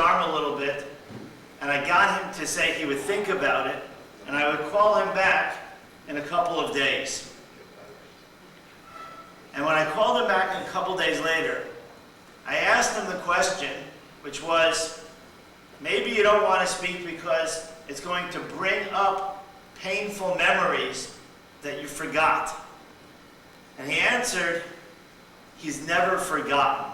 arm a little bit, and I got him to say he would think about it, and I would call him back in a couple of days. And when I called him back a couple days later, I asked him the question, which was, maybe you don't want to speak because it's going to bring up painful memories that you forgot. And he answered, he's never forgotten.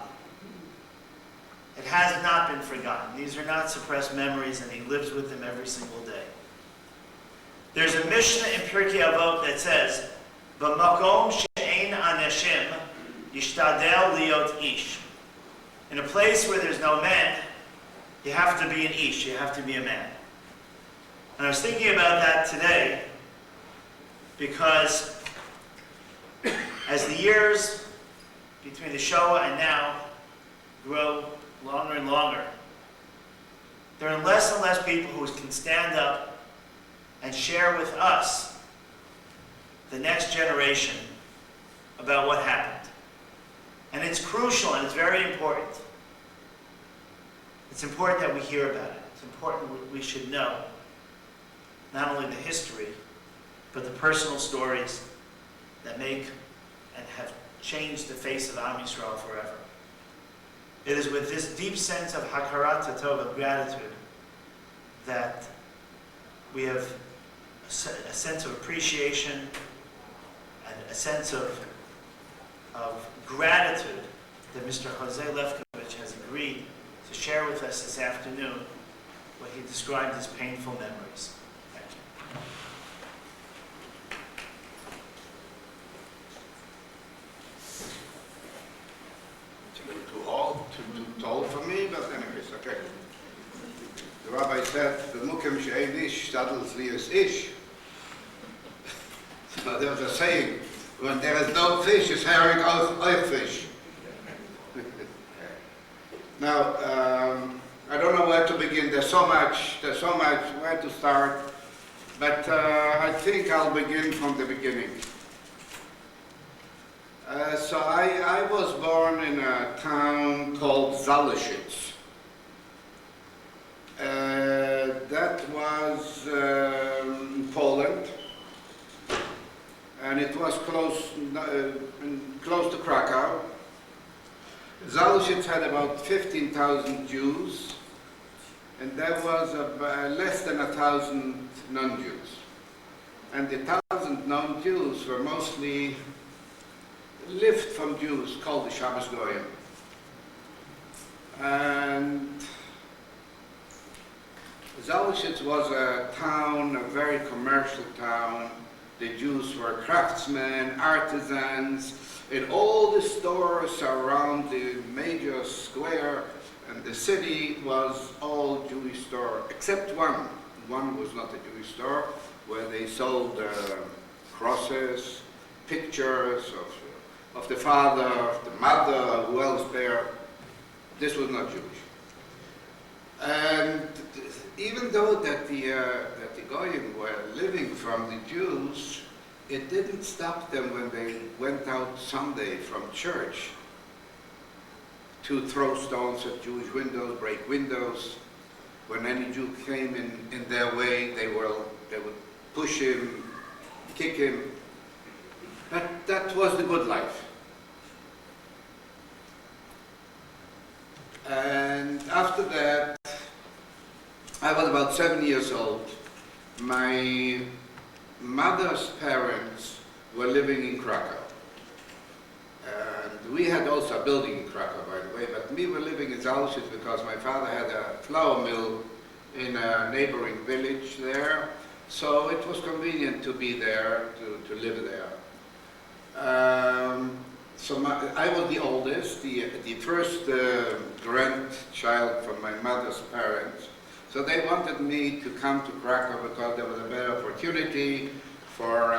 It has not been forgotten. These are not suppressed memories, and he lives with them every single day. There's a Mishnah in Pirkei Avot that says, "B'makom she'ein anashim yishtadel liot ish." In a place where there's no men, you have to be an ish, you have to be a man. And I was thinking about that today because as the years between the Shoah and now grow longer and longer, there are less and less people who can stand up and share with us, the next generation, about what happened. And it's crucial and it's very important. It's important that we hear about it. It's important we should know not only the history, but the personal stories that make and have changed the face of Am Yisrael forever. It is with this deep sense of hakarat hatov, of gratitude, that we have a sense of appreciation and a sense of gratitude that Mr. Jose Levkovich has agreed to share with us this afternoon what he described as painful memories. Thank you. Too old for me, but anyways, okay. The rabbi said, "B'mukim she'ein ish, shtadel lios ish." So there was a saying, when there is no fish, it's herring oil fish. Now, I don't know where to begin. There's so much where to start, but I think I'll begin from the beginning. So I was born in a town called Zaleshitz. That was in Poland, and it was close to Krakow. Zaleshitz had about 15,000 Jews, and there was less than 1,000 non-Jews. And the 1,000 non-Jews were mostly lived from Jews called the Shabbos Goyim. And Zaleshitz was a town, a very commercial town. The Jews were craftsmen, artisans. In all the stores around the major square, and the city was all Jewish store, except one. One was not a Jewish store, where they sold crosses, pictures of the father, of the mother, who else there. This was not Jewish. And even though that the Goyim were living from the Jews, it didn't stop them when they went out Sunday from church to throw stones at Jewish windows, break windows. When any Jew came in their way, they would push him, kick him. That was the good life. And after that, I was about 7 years old. My mother's parents were living in Krakow. And we had also a building in Krakow, by the way, but we were living in Zaleshitz because my father had a flour mill in a neighboring village there. So it was convenient to be there, to live there. I was the oldest, the first grandchild from my mother's parents. So they wanted me to come to Krakow because there was a better opportunity for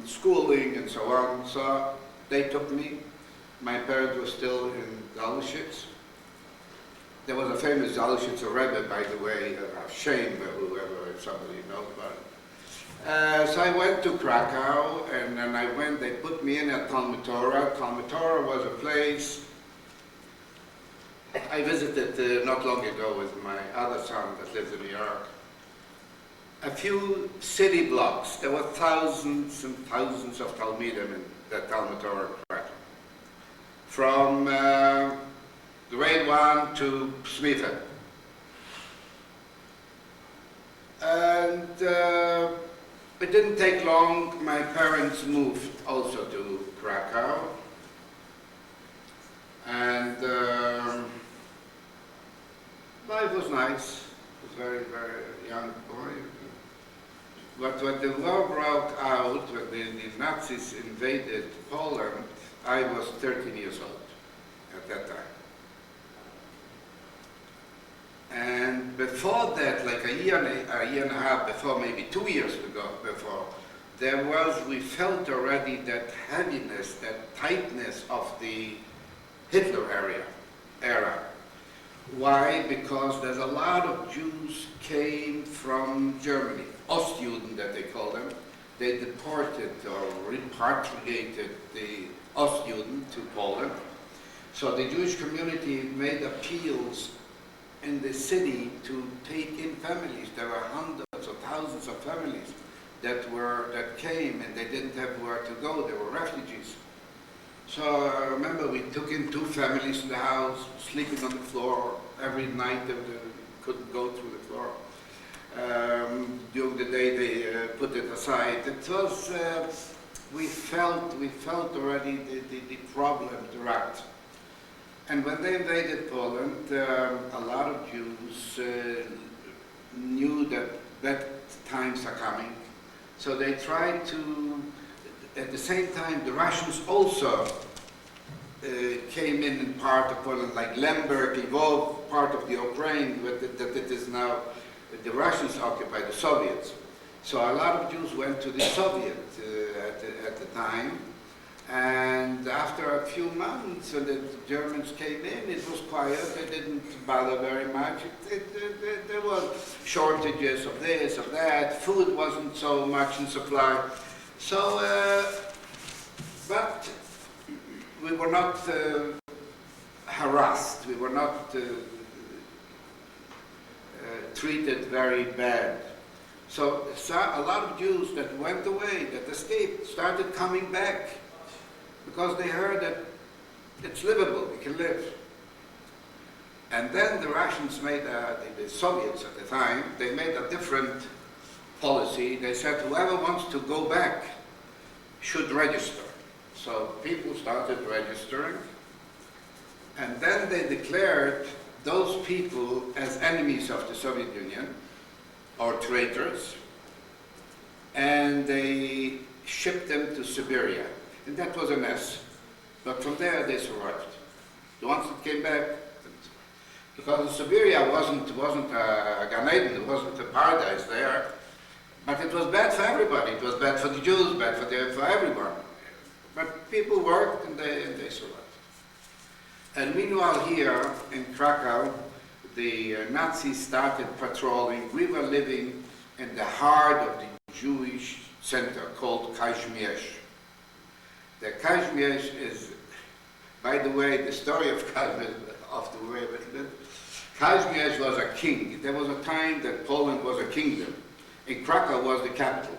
schooling and so on. So they took me. My parents were still in Zaleshitz. There was a famous Zaleshitzer Rebbe, by the way, shame whoever, if somebody knows about it. So I went to Krakow, and then they put me in at Talmud Torah. Talmud Torah was a place I visited not long ago with my other son that lives in New York. A few city blocks, there were thousands and thousands of Talmidim in that Talmud Torah Krakow. From grade 1 to Smitha. And it didn't take long, my parents moved also to Krakow. And life was nice. I was a very, very young boy. But when the war broke out, when the Nazis invaded Poland, I was 13 years old at that time. And before that, like a year and a half before, maybe 2 years before, we felt already that heaviness, that tightness of the Hitler era. Why? Because there's a lot of Jews came from Germany, Ostjuden that they call them. They deported or repatriated the Ostjuden to Poland. So the Jewish community made appeals in the city to take in families. There were hundreds or thousands of families that came and they didn't have where to go. They were refugees. So I remember we took in 2 families in the house, sleeping on the floor every night. They couldn't go through the floor. During the day they put it aside. It was we felt already the problem, the rat. And when they invaded Poland, a lot of Jews knew that bad times are coming. So they tried to, at the same time, the Russians also came in part of Poland, like Lemberg, Lvov, part of the Ukraine, but that it is now, the Russians occupy the Soviets. So a lot of Jews went to the Soviet at the time. And after a few months, when the Germans came in, it was quiet. They didn't bother very much. There were shortages of this, of that. Food wasn't so much in supply. So, but we were not harassed. We were not treated very bad. So a lot of Jews that went away, that escaped, started coming back, because they heard that it's livable, we can live. And then the Russians made, the Soviets at the time, they made a different policy. They said whoever wants to go back should register. So people started registering, and then they declared those people as enemies of the Soviet Union, or traitors, and they shipped them to Siberia. And that was a mess. But from there they survived. The ones that came back, because Siberia wasn't a Gan Eden, it wasn't a paradise there, but it was bad for everybody. It was bad for the Jews, bad for everyone. But people worked and they survived. And meanwhile here in Krakow, the Nazis started patrolling. We were living in the heart of the Jewish center called Kazimierz. The Kazimierz is, by the way, the story of Kazimierz, of the way it lived. Kazimierz was a king. There was a time that Poland was a kingdom, and Krakow was the capital.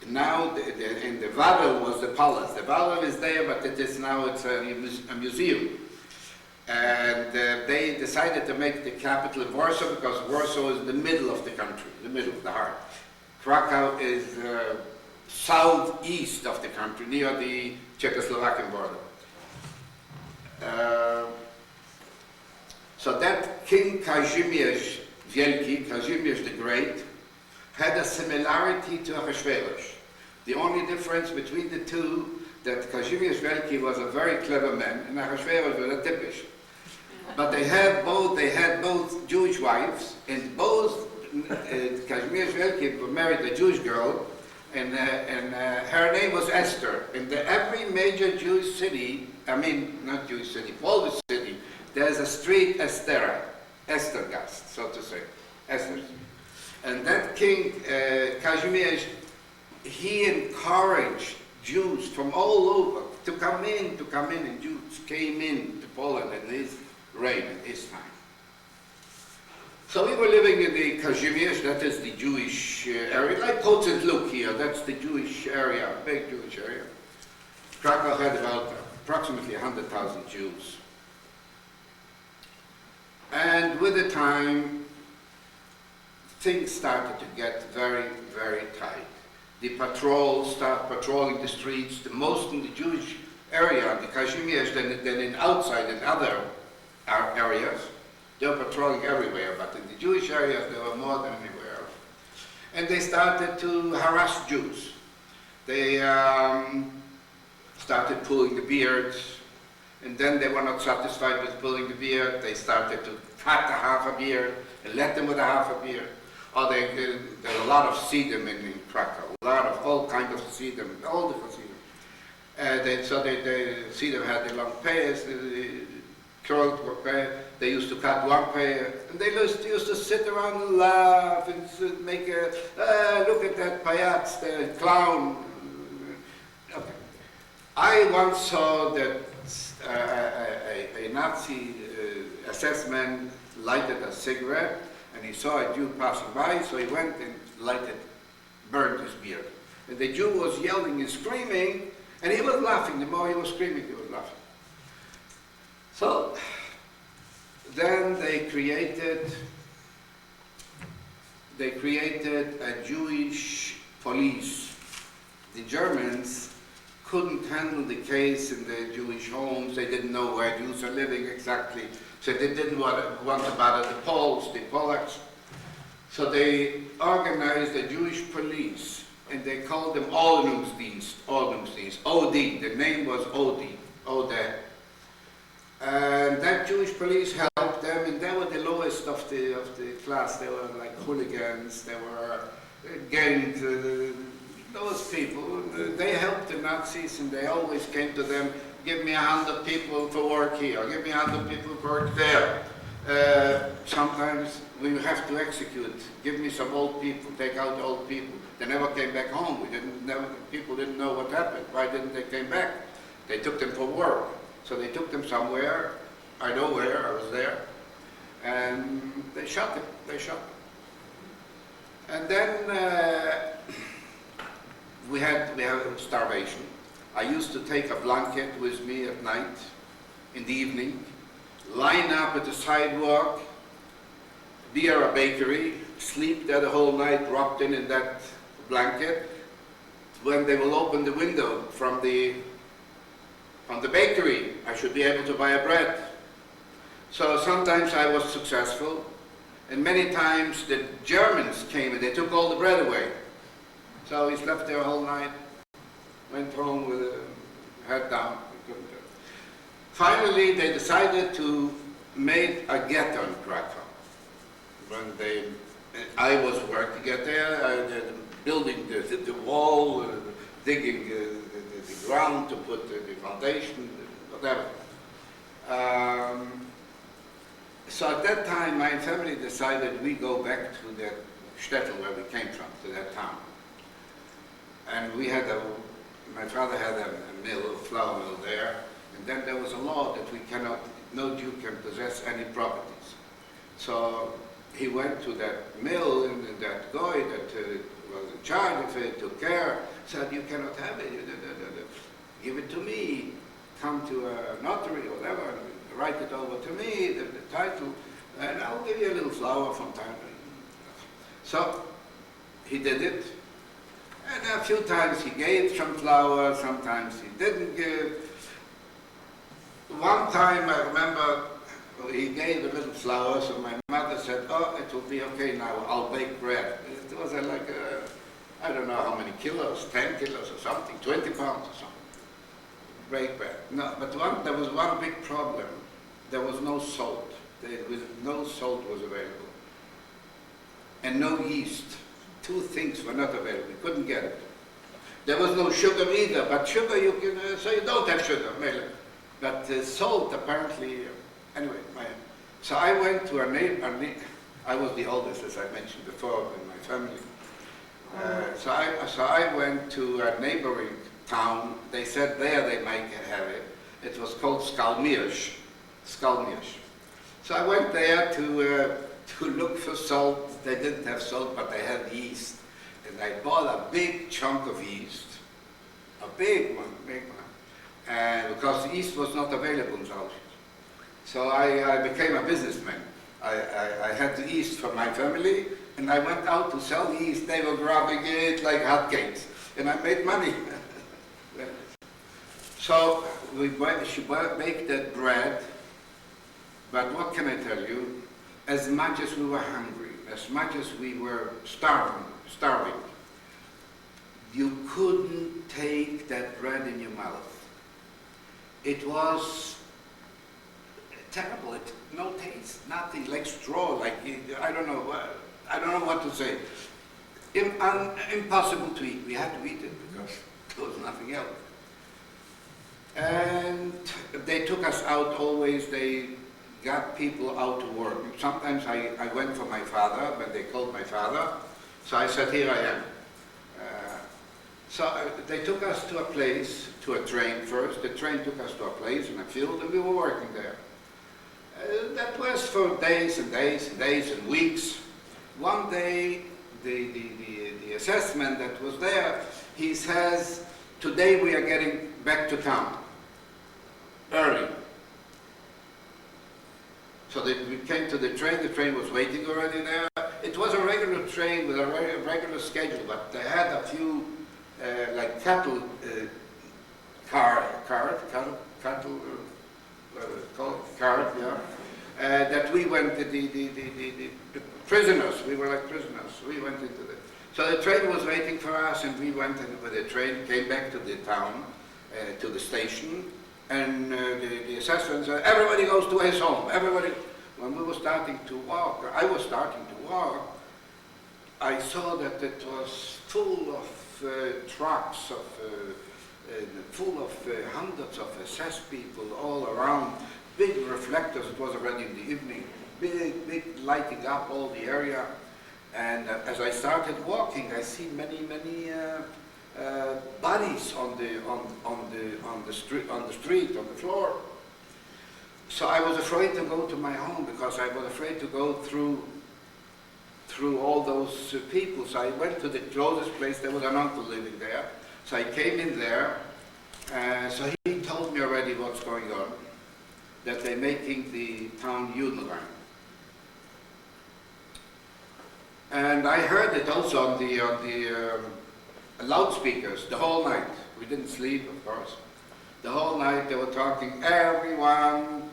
Now, in the Wawel was the palace. The Wawel is there, but it's a museum. And they decided to make the capital in Warsaw, because Warsaw is in the middle of the country, the middle, the heart. Krakow is southeast of the country, near the Czechoslovakian border. So that King Kazimierz Wielki, Kazimierz the Great, had a similarity to Ahasuerus. The only difference between the two, that Kazimierz Wielki was a very clever man, and Ahasuerus was a typish. But they had both Jewish wives, and both Kazimierz Wielki married a Jewish girl, and her name was Esther. In every major Jewish city, not Jewish city, Polish city, there's a street Estergast, so to say, Esther. And that King Kazimierz, he encouraged Jews from all over to come in, and Jews came in to Poland, and reign in his time. So we were living in the Kazimierz, that is the Jewish area, like Cote St Luc here, that's the Jewish area, big Jewish area. Krakow had about approximately 100,000 Jews. And with the time, things started to get very, very tight. The patrols start patrolling the streets, the most in the Jewish area, the Kazimierz, than in outside in other areas. They were patrolling everywhere, but in the Jewish areas there were more than anywhere else. And they started to harass Jews. They started pulling the beards, and then they were not satisfied with pulling the beard. They started to cut a half a beard and let them with a half a beard. Or there were a lot of sedum in Krakow, a lot of all kinds of sedum, all different sedum. So the sedum had the long pairs, the curled were pairs. They used to cut one pair, and they used to sit around and laugh and make a, look at that payac, the clown. Okay. I once saw that a Nazi SS man lighted a cigarette, and he saw a Jew passing by, so he went and burned his beard. And the Jew was yelling and screaming, and he was laughing. The more he was screaming, he was laughing. So then they created a Jewish police. The Germans couldn't handle the case in the Jewish homes. They didn't know where Jews are living exactly. So they didn't want to bother the Poles, the Polacks. So they organized a Jewish police, and they called them Ordnungsdienst, OD. The name was OD. And that Jewish police helped them, and they were the lowest of the class. They were like hooligans, they were gangs, those people. They helped the Nazis, and they always came to them, give me 100 people for work here, give me 100 people for work there. Sometimes we have to execute, give me some old people, take out old people. They never came back home. People didn't know what happened. Why didn't they come back? They took them for work. So they took them somewhere, I know where, I was there, and they shot them, And then we had starvation. I used to take a blanket with me at night, in the evening, line up at the sidewalk, near a bakery, sleep there the whole night, wrapped in that blanket. When they will open the window from the bakery, I should be able to buy a bread. So sometimes I was successful, and many times the Germans came and they took all the bread away. So we slept there all night, went home with a head down. Finally, they decided to make a ghetto in Krakow. I was working there, building the wall, digging the ground to put the foundation, whatever. So at that time, my family decided we go back to that shtetl where we came from, to that town. And we had my father had a mill, a flour mill there, and then there was a law that no Jew can possess any properties. So he went to that mill, and that guy that was in charge of it, took care, said, you cannot have it, give it to me, come to a notary or whatever, and write it over to me, the title, and I'll give you a little flour from time to time. So he did it, and a few times he gave some flour, sometimes he didn't give. One time I remember he gave a little flour, so my mother said, oh, it will be okay now, I'll bake bread. It was I don't know how many kilos, 10 kilos or something, 20 pounds or something. Bake bread. No, but there was one big problem. There was no salt. No salt was available. And no yeast. Two things were not available. We couldn't get it. There was no sugar either, but sugar you can, so you don't have sugar, but salt apparently, anyway. So I went to a neighbor, I was the oldest, as I mentioned before, in my family. So I went to a neighboring town. They said there they might have it. It was called Skalmierz. So I went there to look for salt. They didn't have salt, but they had yeast. And I bought a big chunk of yeast, a big one. And because yeast was not available in Auschwitz. So I became a businessman. I had the yeast for my family, and I went out to sell yeast. They were grabbing it like hotcakes, and I made money. So she baked that bread, but what can I tell you? As much as we were hungry, as much as we were starving, you couldn't take that bread in your mouth. It was terrible. No taste, nothing, like straw, like I don't know what to say. Impossible to eat. We had to eat it because there was nothing else. And they took us out always. They got people out to work. Sometimes I went for my father when they called my father. So I said, here I am. So they took us to a place, to a train first. The train took us to a place in a field, and we were working there. That was for days and days and days and weeks. One day, the assessment that was there, he says, today we are getting back to town, early. So we came to the train was waiting already there. It was a regular train with a regular schedule, but they had a few like cattle cart, yeah. That we went, the prisoners, we were like prisoners, we went into the... So the train was waiting for us, and we went in with the train, came back to the town, to the station, and the assessment said, everybody goes to his home, everybody. When we were starting to walk, I was starting to walk, I saw that it was full of trucks, full of hundreds of SS people all around, big reflectors. It was already in the evening, big lighting up all the area. And as I started walking, I see many bodies on the street, on the floor. So I was afraid to go to my home because I was afraid to go through all those people. So I went to the closest place. There was an uncle living there. So I came in there. So he told me already what's going on, that they're making the town Judenrein. And I heard it also on the loudspeakers the whole night. We didn't sleep, of course. The whole night they were talking, everyone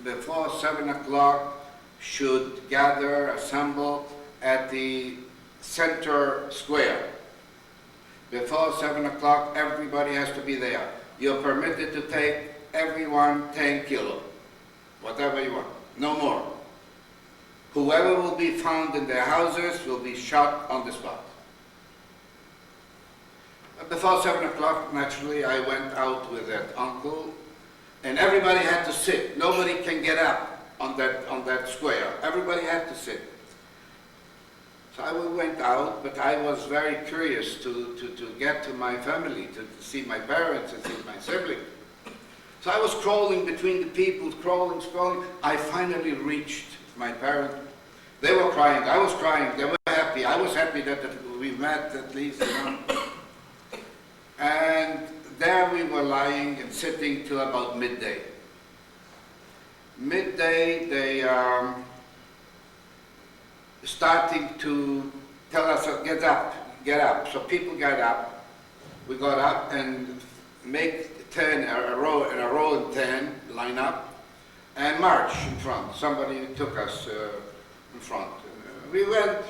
before 7 o'clock should gather, assemble at the center square. Before 7 o'clock, everybody has to be there. You're permitted to take everyone 10 kilo, whatever you want, no more. Whoever will be found in their houses will be shot on the spot. Before 7 o'clock, naturally, I went out with that uncle, and everybody had to sit. Nobody can get up on that square. Everybody had to sit. So I went out, but I was very curious to get to my family, to see my parents and see my siblings. So I was crawling between the people, crawling. I finally reached my parents. They were crying, I was crying, they were happy. I was happy that we met at least, you know. And there we were lying and sitting till about midday. Midday, they starting to tell us, get up. So people got up. We got up and make 10, a row in 10, line up, and march in front. Somebody took us in front. We went,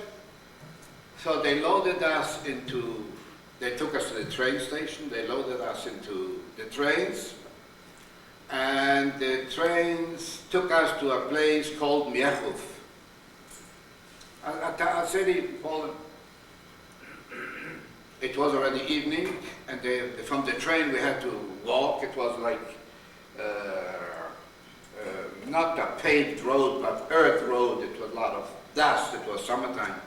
so they loaded us into, they took us to the train station, they loaded us into the trains, and the trains took us to a place called Miechów, a city in Poland. It was already evening, and from the train we had to walk. It was like not a paved road, but earth road. It was a lot of dust. It was summertime.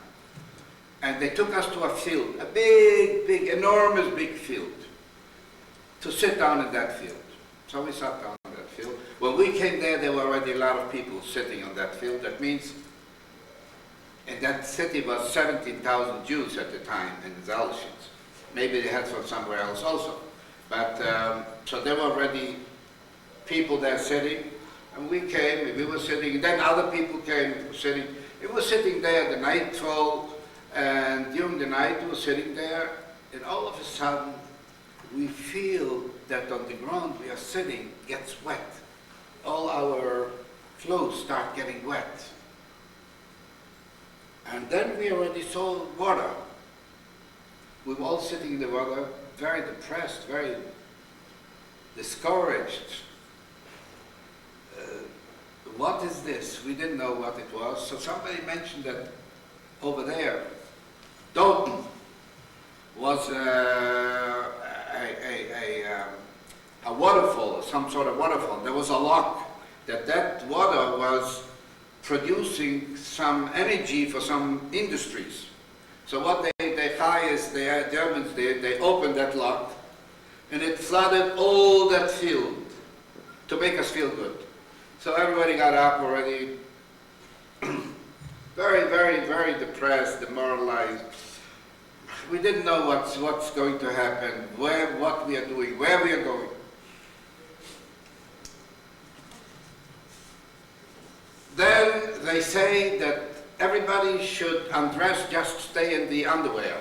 And they took us to a field, a big, enormous big field, to sit down in that field. So we sat down in that field. When we came there were already a lot of people sitting on that field. That means, and that city was 17,000 Jews at the time in Zalshitz. Maybe they had from somewhere else also. But, so there were already people there sitting, and we came, and we were sitting, then other people came sitting. It was sitting there, the nightfall, and during the night we were sitting there, and all of a sudden, we feel that on the ground we are sitting gets wet. All our clothes start getting wet. And then we already saw water. We were all sitting in the water, very depressed, very discouraged. What is this? We didn't know what it was. So somebody mentioned that over there, Dalton was a waterfall, some sort of waterfall. There was a lock that water was producing some energy for some industries. So what they hired, the Germans did, they opened that lock and it flooded all that field to make us feel good. So everybody got up already very, very, very depressed, demoralized. We didn't know what's going to happen, what we are doing, where we are going. Then they say that everybody should undress, just stay in the underwear.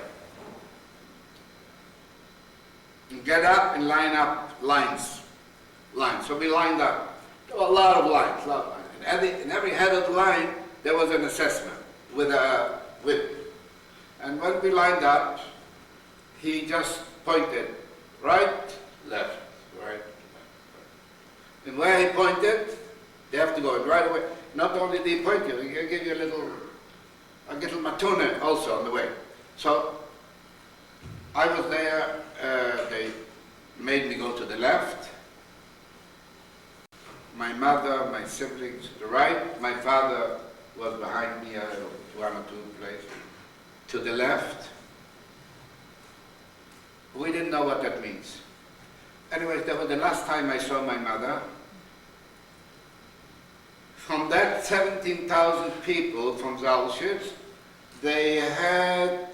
And get up and line up lines. So we lined up. There were a lot of lines. And in every head of the line, there was an assessment with a whip. And when we lined up, he just pointed right, left, right, left. And where he pointed, they have to go right away. Not only did he point you, he gave you a little matune also on the way. So I was there, they made me go to the left. My mother, my siblings to the right. My father was behind me, one or two places. To the left. We didn't know what that means. Anyways, that was the last time I saw my mother. From that 17,000 people from Zalshitz, they had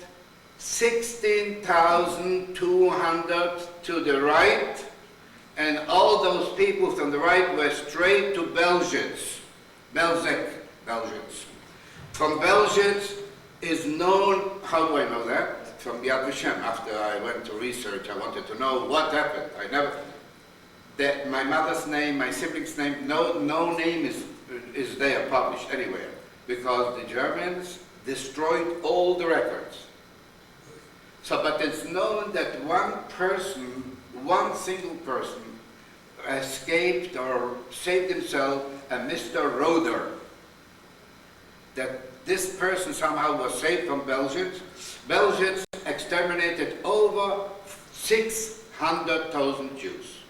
16,200 to the right, and all those people from the right were straight to Belzec. From Belzec is known, how do I know that? From Yad Vashem. After I went to research, I wanted to know what happened. My mother's name, my siblings' name, no name is there published anywhere, because the Germans destroyed all the records. So, but it's known that one single person escaped or saved himself, a Mr. Roder. That this person somehow was saved from Belzec. Belzec exterminated over 600,000 Jews.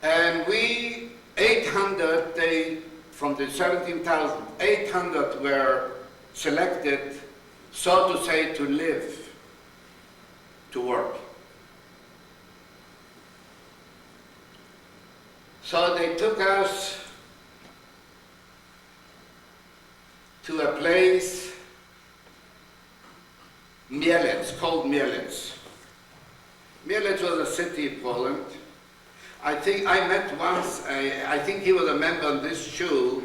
And we, 800, from the 17,000, 800 were selected, so to say, to live, to work. So they took us to a place, Mielec, called Mielec. Mielec was a city in Poland. I think I met once, I think he was a member of this shul.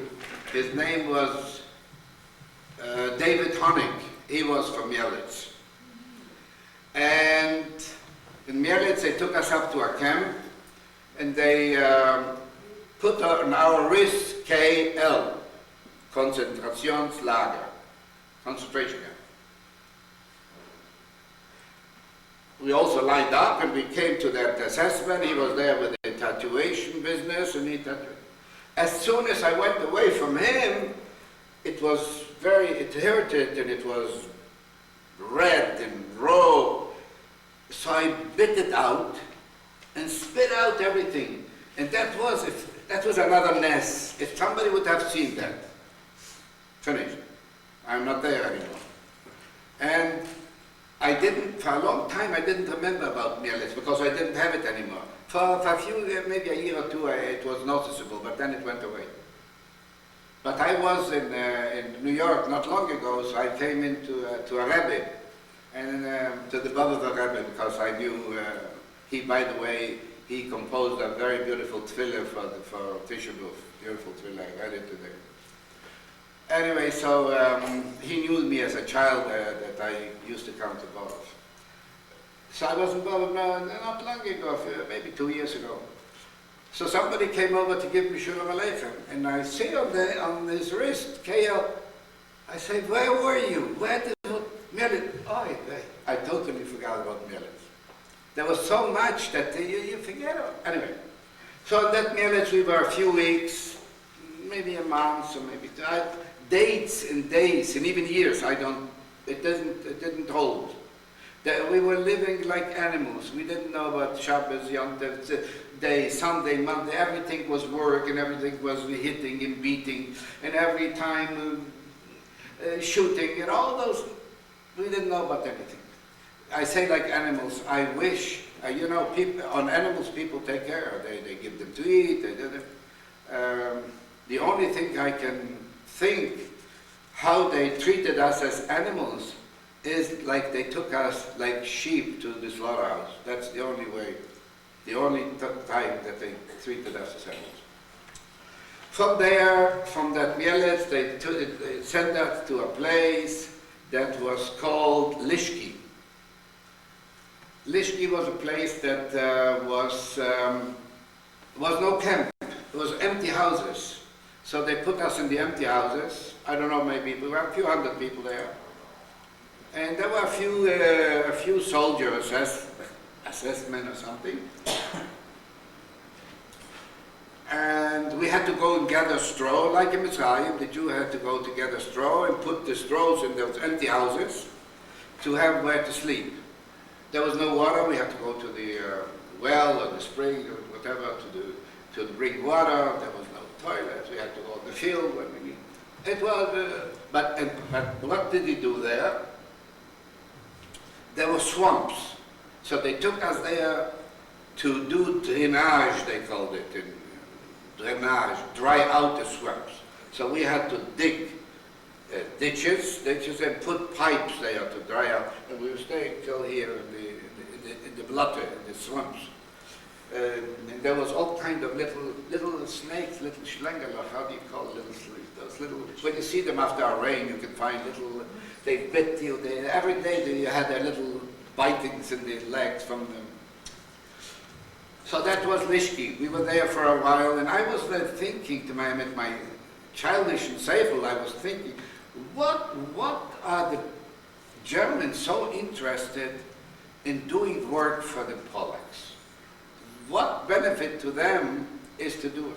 His name was David Honig. He was from Mielec. And in Mielec, they took us up to a camp, and they put on our wrist KL, Konzentrationslager, concentration camp. We also lined up and we came to that assessment. He was there with the tattooation business, and he tattooed. As soon as I went away from him, it hurted and it was red and raw. So I bit it out and spit out everything. And that was another mess. If somebody would have seen that, finished. I'm not there anymore. And I didn't, for a long time, I didn't remember about mieles because I didn't have it anymore. For a few, maybe a year or two, it was noticeable, but then it went away. But I was in New York not long ago, so I came into to a rabbi, and to the Baba Rebbe, because I knew he, by the way, he composed a very beautiful tefillah for Tisha B'Av. Beautiful tefillah, I read it today. Anyway, so he knew me as a child that I used to come to Baba. So I was in Baba not long ago, maybe 2 years ago. So somebody came over to give me Shalom Aleichem, and I see on his wrist, KL. I say, where were you? Where did Mieles? Oh, I totally forgot about Mieles. There was so much that you forget about. Anyway, so at that Mieles we were a few weeks, maybe a month, or maybe dates and days and even years. It didn't hold. That we were living like animals. We didn't know about Shabbos, Yom Tov, day, Sunday, Monday. Everything was work and everything was hitting and beating, and every time shooting and all those. We didn't know about anything. I say like animals. I wish, people, on animals people take care. They give them to eat. The only thing I can think how they treated us as animals is like they took us like sheep to the slaughterhouse. That's the only way, the only time that they treated us as animals. From there, from that Mieles, they sent us to a place that was called Lishki. Lishki was a place that was no camp. It was empty houses. So they put us in the empty houses. I don't know, maybe we were a few hundred people there. And there were a few soldiers, assessment or something. And we had to go and gather straw, like in Mitzrayim. The Jew had to go to gather straw and put the straws in those empty houses to have where to sleep. There was no water. We had to go to the well or the spring or whatever to bring water. There was no toilet. We had to go to the field when we need. It was, but what did he do there? There were swamps. So they took us there to do drainage, they called it, drainage, dry out the swamps. So we had to dig ditches and put pipes there to dry out. And we were staying till here in the blotter, in the swamps. And there was all kind of little snakes, little schlengerlach, how do you call it, little snakes? Those little, when you see them after a rain, you can find little, they bit you, every day they had their little bitings in the legs from them. So that was Lishki. We were there for a while, and I was there thinking to my childish and seichel, I was thinking, what are the Germans so interested in doing work for the Polacks? What benefit to them is to do it?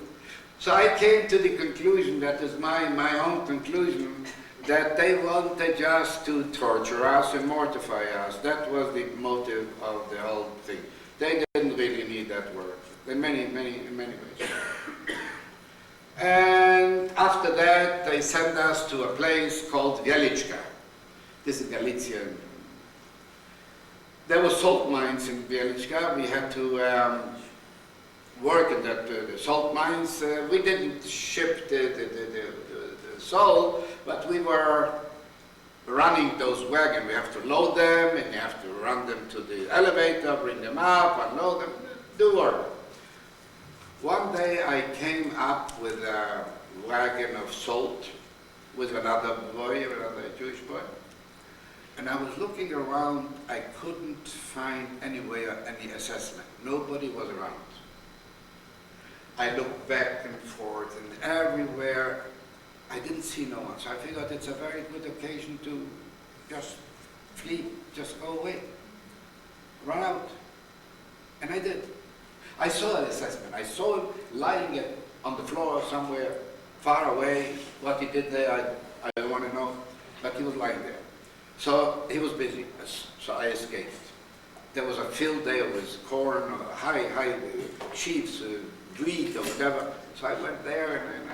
So I came to the conclusion, that is my own conclusion, that they wanted just to torture us and mortify us. That was the motive of the whole thing. They didn't really need that work in many ways. And after that, they sent us to a place called Wieliczka. This is Galicia. There were salt mines in Wieliczka. We had to work in the salt mines. We didn't ship the salt, but we were running those wagons. We have to load them, and you have to run them to the elevator, bring them up, unload them, do work. One day I came up with a wagon of salt with another boy, another Jewish boy, and I was looking around. I couldn't find anywhere any assessment. Nobody was around. I looked back and forth, and everywhere I didn't see no one. So I figured it's a very good occasion to just flee, just go away, run out. And I did. I saw an assessment. I saw him lying on the floor somewhere far away. What he did there, I don't want to know, but he was lying there. So he was busy, so I escaped. There was a field there with corn, high sheaves, wheat or whatever. So I went there, and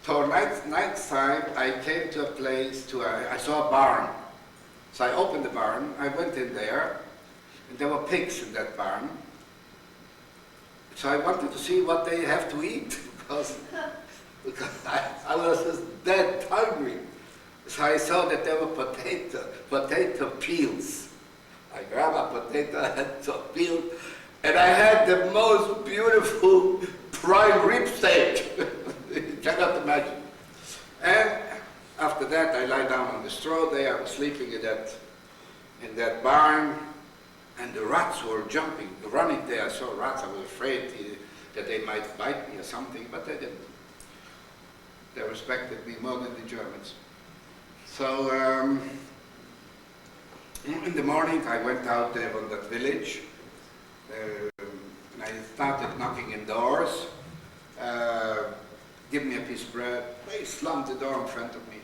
so night time I came to a place, I saw a barn. So I opened the barn, I went in there, and there were pigs in that barn. So I wanted to see what they have to eat, because I was just dead hungry. So I saw that there were potato peels. I grabbed a potato, had some peels, and I had the most beautiful prime rib steak. You cannot imagine. And after that, I lie down on the straw there. I was sleeping in that barn, and the rats were jumping, running there. I saw rats. I was afraid that they might bite me or something, but they didn't. They respected me more than the Germans. So in the morning, I went out there on that village, and I started knocking in doors. Give me a piece of bread. They slammed the door in front of me.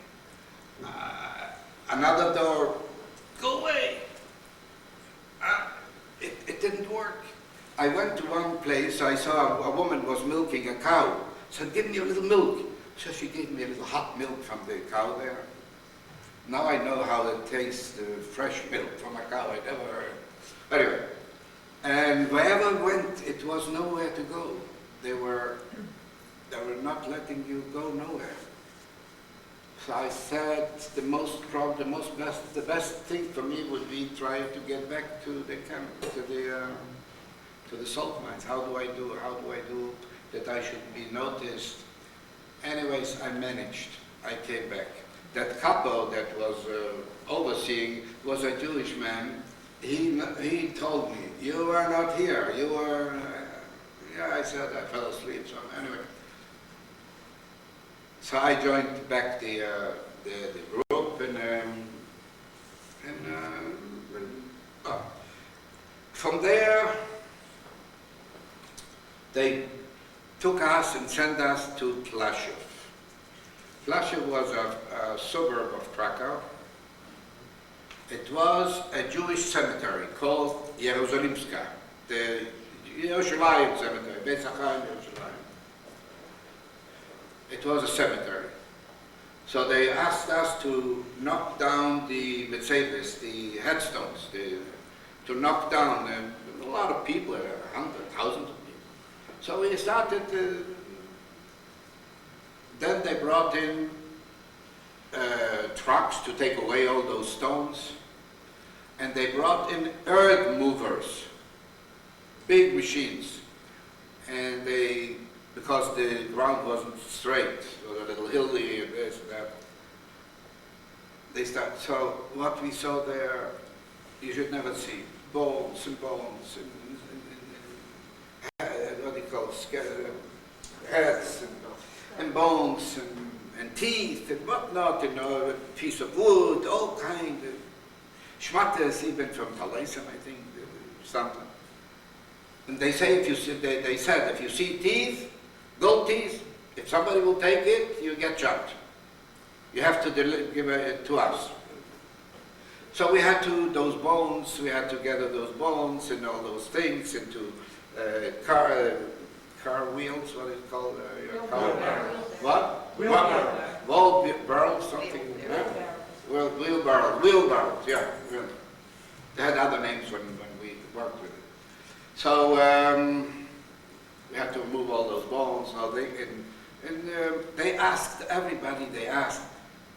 Another door, go away. It didn't work. I went to one place, I saw a woman was milking a cow. Said, give me a little milk. So she gave me a little hot milk from the cow there. Now I know how it tastes, the fresh milk from a cow. I never heard. Anyway, and wherever I went, it was nowhere to go. They were not letting you go nowhere. So I said the best thing for me would be trying to get back to the camp, to the salt mines. How do I do that I should be noticed? Anyways, I managed. I came back. That couple that was overseeing was a Jewish man. He told me, you are not here. You are. Yeah, I said I fell asleep. So anyway. So I joined back the group, from there they took us and sent us to Plaszew. Plaszew was a suburb of Krakow. It was a Jewish cemetery called Jerozolimska, the Yerushalayim cemetery, Beth Zion Synagogue. It was a cemetery. So they asked us to knock down the Mercedes, the headstones, to knock down a lot of people, 100,000 of people. So we started, then they brought in trucks to take away all those stones, and they brought in earth movers, big machines, and because the ground wasn't straight, it was a little hilly and this and that. So what we saw there, you should never see. Bones and bones and what do you call it, heads and bones and teeth and whatnot, a piece of wood, all kind of schmattes, even from Talaisan, I think, something. And they say they said if you see teeth, gold teeth, if somebody will take it, you get shot. You have to give it to us. So we had to gather those bones and all those things into car wheels, what is it called? What? Wheelbarrow, something. Wheelbarrows, yeah. They had other names when we worked with it. So we had to remove all those bones and they asked everybody,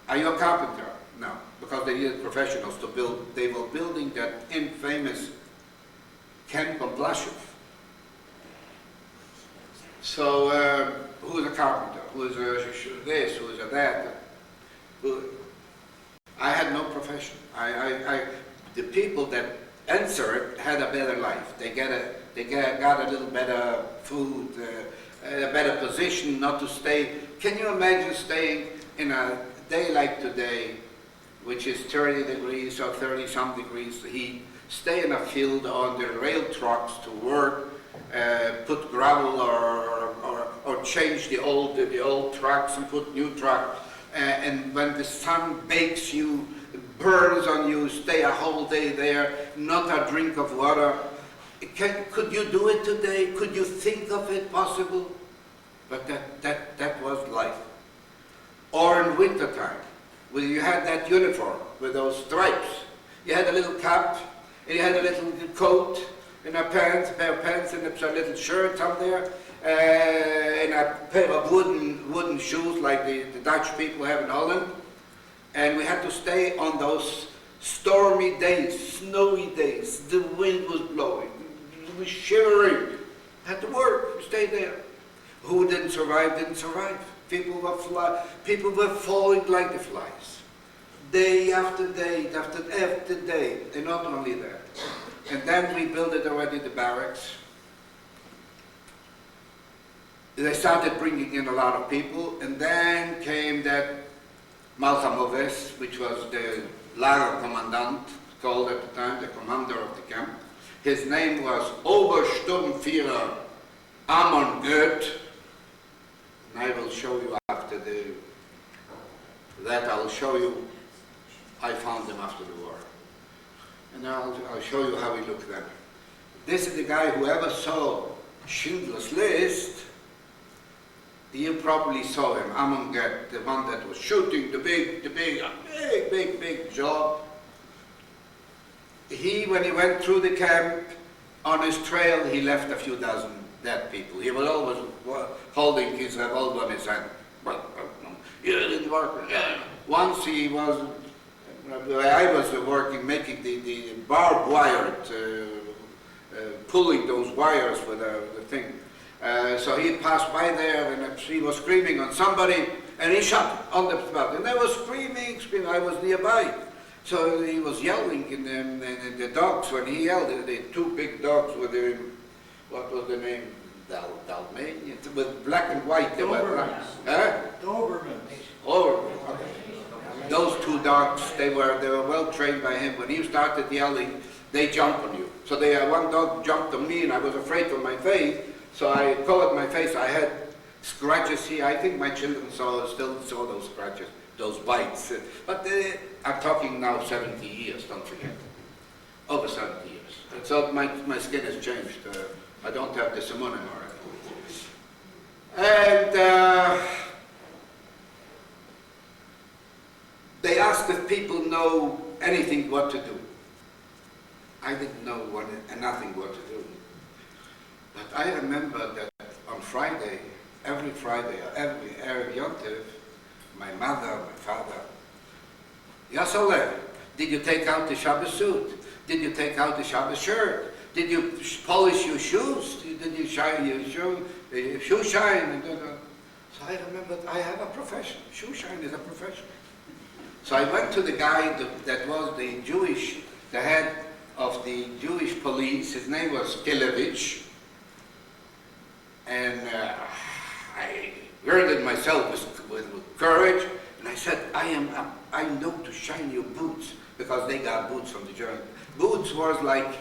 are you a carpenter? No, because they needed professionals to build. They were building that infamous camp on Plaszew. So who is a carpenter? Who is this? Who is that? I had no profession. The people that answered had a better life. They got a little better food, a better position, not to stay. Can you imagine staying in a day like today, which is 30 degrees or 30-some degrees heat, stay in a field on the rail trucks to work, put gravel or change the old trucks and put new trucks, and when the sun bakes you, burns on you, stay a whole day there, not a drink of water. Could you do it today? Could you think of it possible? But that was life. Or in wintertime, when you had that uniform with those stripes, You had a little cap, and you had a little coat, and a pair of pants, and a little shirt on there, and a pair of wooden shoes like the Dutch people have in Holland. And we had to stay on those stormy days, snowy days. The wind was blowing, we were shivering. Had to work, stay there. Who didn't survive, didn't survive. People were falling like the flies. Day after day, after day, and not only that. And then we built it already, the barracks. They started bringing in a lot of people, and then came that Malchamoves, which was the Lagerkommandant, called at the time, the commander of the camp. His name was Obersturmführer Amon Goeth. And I will show you after that I'll show you, I found him after the war. And I'll show you how he looked then. This is the guy who ever saw Schindler's List. You probably saw him, Amon Goeth, the one that was shooting the big job. When he went through the camp, on his trail, he left a few dozen dead people. He was always holding his revolver in his hand. You didn't work. Once he was, I was working, making the barbed wire, pulling those wires with the thing. So he passed by there, and he was screaming on somebody, and he shot on the spot. And they were screaming. I was nearby. So he was yelling, and the dogs, when he yelled, the two big dogs with the, what was the name? Dalmatians, with black and white. Dobermans. Dobermans. Oh, okay. Those two dogs, they were well trained by him. When he started yelling, they jumped on you. So one dog jumped on me, and I was afraid for my face. So I covered my face. I had scratches here. I think my children still saw those scratches, those bites. But I'm talking now 70 years, don't forget. Over 70 years. So my skin has changed. I don't have the Simone anymore. And they asked if people know anything what to do. I didn't know nothing what to do. But I remember that on Friday, every Friday, every Erev Yontiv, my mother, my father, Yasaleh, did you take out the Shabbos suit? Did you take out the Shabbos shirt? Did you polish your shoes? Did you shine your shoe shine? So I remembered I have a profession. Shoe shine is a profession. So I went to the guy that was the head of the Jewish police. His name was Recollection. And I girded myself with courage, and I said, I know to shine your boots, because they got boots from the Germans. Boots was like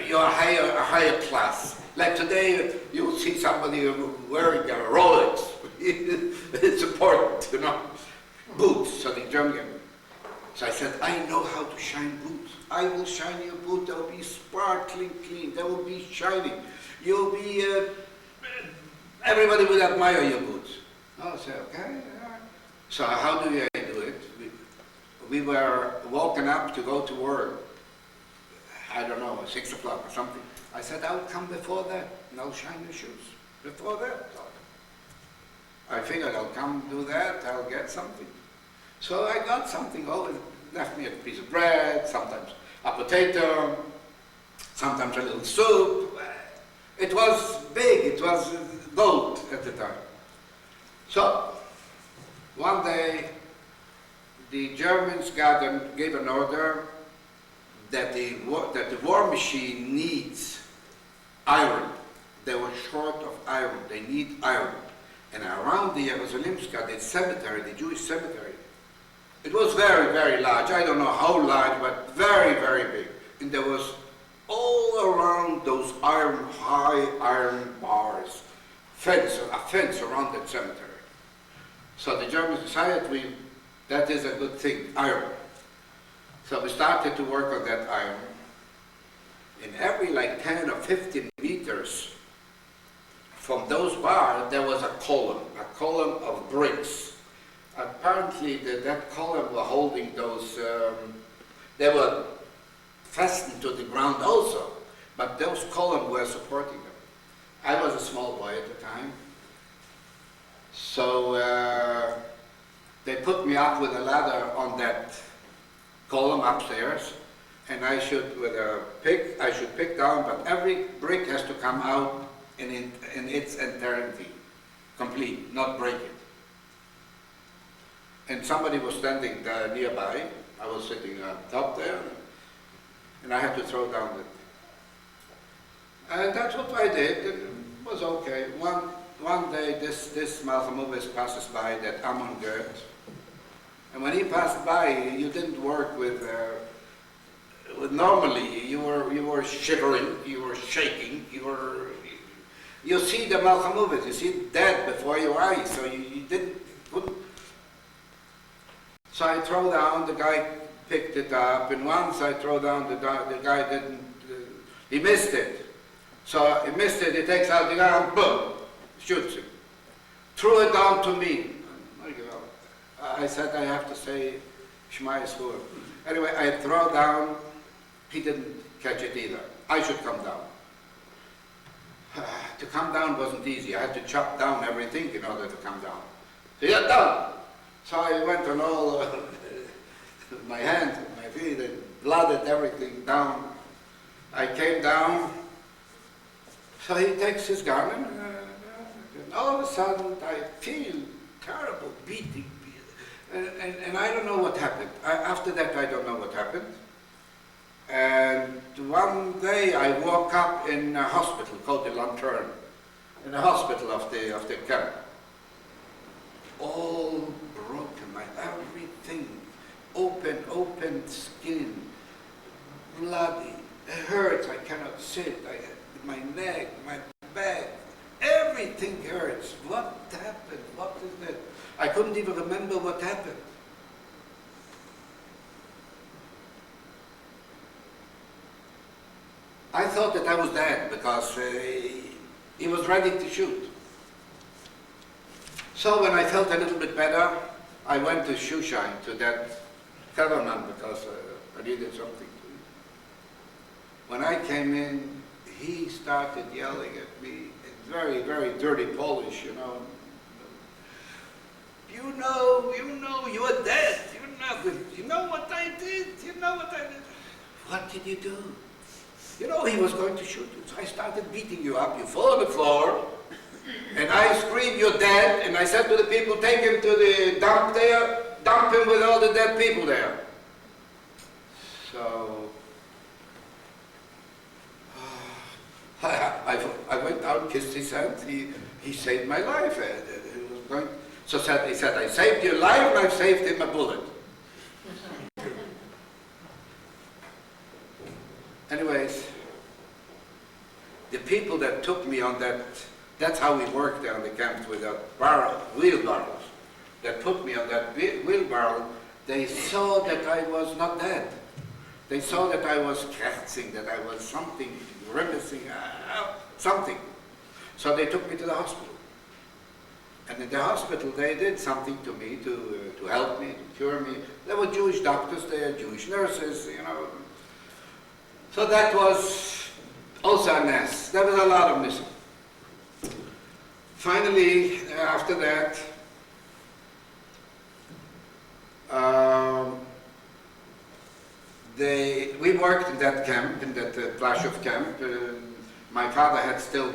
you're a higher class. Like today, you see somebody wearing a Rolex. It's important, you know. Boots, so the German. So I said, I know how to shine boots. I will shine your boot. They will be sparkling clean. They will be shining. You'll be, everybody will admire your boots. I said, okay. So how do I do it? We were walking up to go to work. I don't know, 6 o'clock or something. I said, I'll come before that, and I'll shine your shoes. Before that. I figured I'll come do that, I'll get something. So I got something. Oh, it left me a piece of bread, sometimes a potato, sometimes a little soup. It was big, it was gold at the time. So, one day, the Germans gave an order that the war machine needs iron. They were short of iron, they need iron. And around the Jerusalemska, the cemetery, the Jewish cemetery, it was very, very large. I don't know how large, but very, very big. And there was all around those high iron bars, a fence around that cemetery. So the Germans decided that is a good thing, iron. So we started to work on that iron. In every 10 or 15 meters from those bars, there was a column of bricks. apparently that column were holding those, they were fastened to the ground also, but those columns were supporting them. I was a small boy at the time, so they put me up with a ladder on that column upstairs, and I should, with a pick, I should pick down, but every brick has to come out in its entirety, complete, not break it. And somebody was standing there nearby. I was sitting on top there, and I had to throw down it. And that's what I did, and it was okay. One day, this Malchamovez passes by, that Amon Gert, and when he passed by, you didn't work with normally, you were shivering, you were shaking, you see the Malchamovez, you see it dead before your eyes, so you couldn't. So I throw down, the guy picked it up, and once I throw down, the guy didn't, he missed it. So he missed it, he takes out the gun, boom, shoots him. Threw it down to me. I said I have to say Shema Yisrael. Anyway, I throw down, he didn't catch it either. I should come down. To come down wasn't easy. I had to chop down everything in order to come down. So yeah, down. So I went on all my hands and my feet and blooded everything down. I came down. So he takes his gun and all of a sudden I feel terrible beating. And I don't know what happened. After that I don't know what happened. And one day I woke up in a hospital called the Lantern, in a hospital of the camp. All broken, my everything, open skin, bloody, it hurts, I cannot sit, my neck, my back, everything hurts. What happened? What is it? I couldn't even remember what happened. I thought that I was dead because he was ready to shoot. So when I felt a little bit better, I went to Shushan, to that government, because I needed something to eat. When I came in, he started yelling at me in very, very dirty Polish, you know. You are dead. You know what I did. You know what I did. What did you do? You know he was going to shoot you. So I started beating you up. You fall on the floor. And I screamed, you're dead. And I said to the people, take him to the dump there. Dump him with all the dead people there. So I went down, kissed his hand. He saved my life. He was going. So he said, I saved your life and I've saved him a bullet. Anyways, the people that took me on that's how we worked there on the camps with wheelbarrows. That put me on that wheelbarrow, they saw that I was not dead. They saw that I was kratzing, that I was something, grimacing, something. So they took me to the hospital. And in the hospital, they did something to me to help me, to cure me. There were Jewish doctors there, Jewish nurses, you know. So that was also a mess. There was a lot of missing. Finally, after that, we worked in that camp, in that Plaszow camp. My father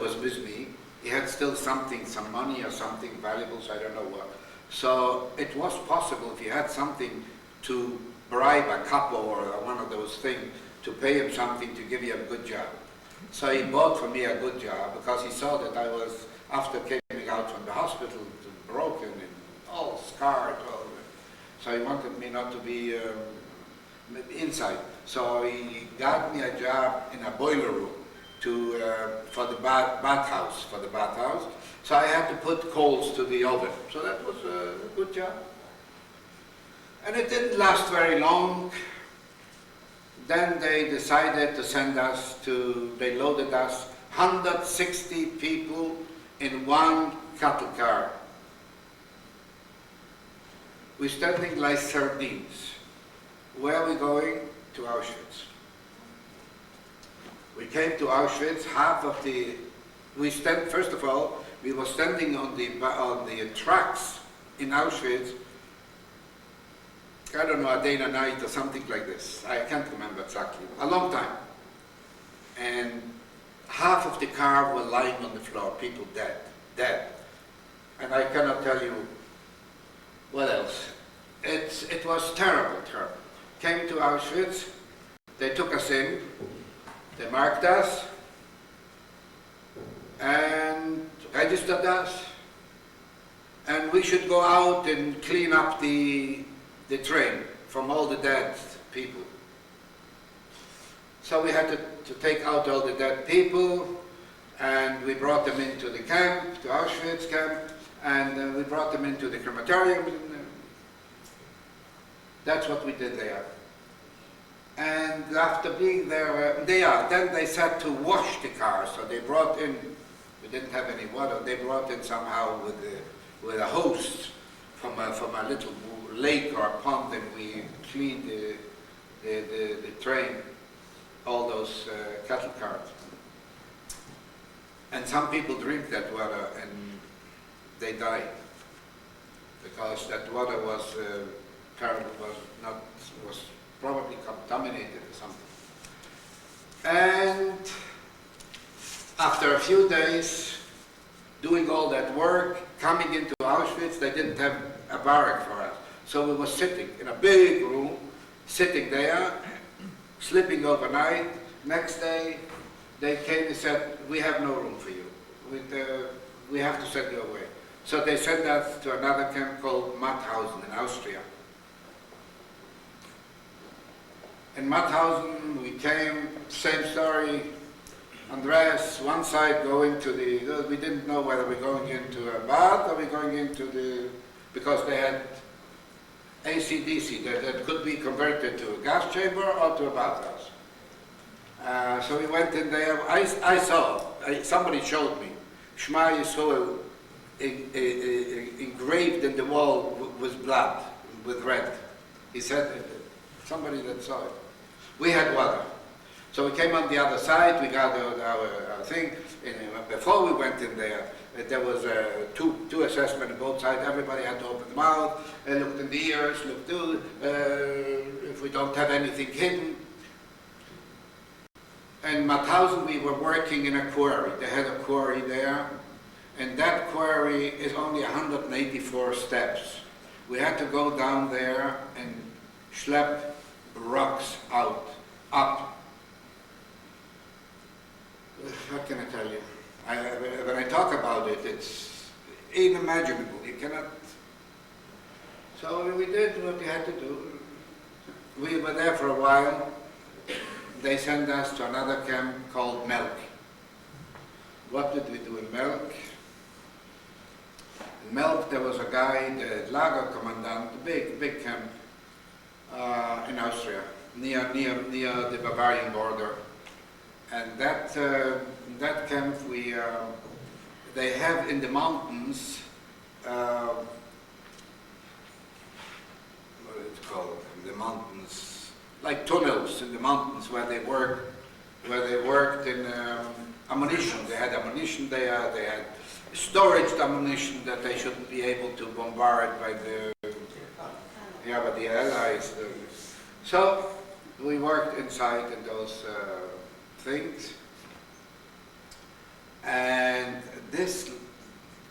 was with me. He had still something, some money or something, valuables, I don't know what. So it was possible if he had something to bribe a couple or one of those things to pay him something to give you a good job. So he bought for me a good job because he saw that I was, after coming out from the hospital, broken and all scarred. So he wanted me not to be inside. So he got me a job in a boiler room for the bathhouse. So I had to put coals to the oven. So that was a good job. And it didn't last very long. Then they decided to send us they loaded us, 160 people in one cattle car. we're standing like sardines. Where are we going? To Auschwitz. We came to Auschwitz, first of all, we were standing on the tracks in Auschwitz, I don't know, a day and a night or something like this. I can't remember exactly. A long time. And half of the car were lying on the floor, people dead. And I cannot tell you what else. It was terrible. Came to Auschwitz, they took us in, they marked us, and registered us, and we should go out and clean up the train from all the dead people. So we had to take out all the dead people, and we brought them into the camp, to Auschwitz camp, and we brought them into the crematorium. That's what we did there. And after being there, then they said to wash the car, so they brought in, we didn't have any water, they brought in somehow with a hose from a little lake or a pond, and we cleaned the train, all those cattle cars. And some people drink that water and they die, because that water was terrible, was probably contaminated or something. And after a few days doing all that work, coming into Auschwitz, they didn't have a barrack for us. So we were sitting in a big room, sitting there, sleeping overnight. Next day, they came and said, we have no room for you. We have to send you away. So they sent us to another camp called Mauthausen in Austria. In Mauthausen, we came, same story. Andreas, one side going to we didn't know whether we're going into a bath or we're going into because they had AC/DC that could be converted to a gas chamber or to a bathhouse. So we went in there. I saw, somebody showed me, Shema Yisrael engraved in the wall with blood, with red. He said, somebody that saw it. We had water. So we came on the other side, we got our thing. And before we went in there was two assessments on both sides. Everybody had to open the mouth, looked in the ears, looked through, if we don't have anything hidden. In Mauthausen, we were working in a quarry. They had a quarry there, and that quarry is only 184 steps. We had to go down there and schlep rocks up. What can I tell you? When I talk about it, it's unimaginable. You cannot. So we did what we had to do. We were there for a while. They sent us to another camp called Melk. What did we do in Melk? In Melk, there was a guy, the Lager Commandant, the big camp in Austria, near the Bavarian border. And that camp, they have in the mountains, what is it called? The mountains, like tunnels in the mountains where they worked in ammunition. They had ammunition there. They had storage ammunition that they shouldn't be able to bombard by the Allies. So we worked inside in those things, and this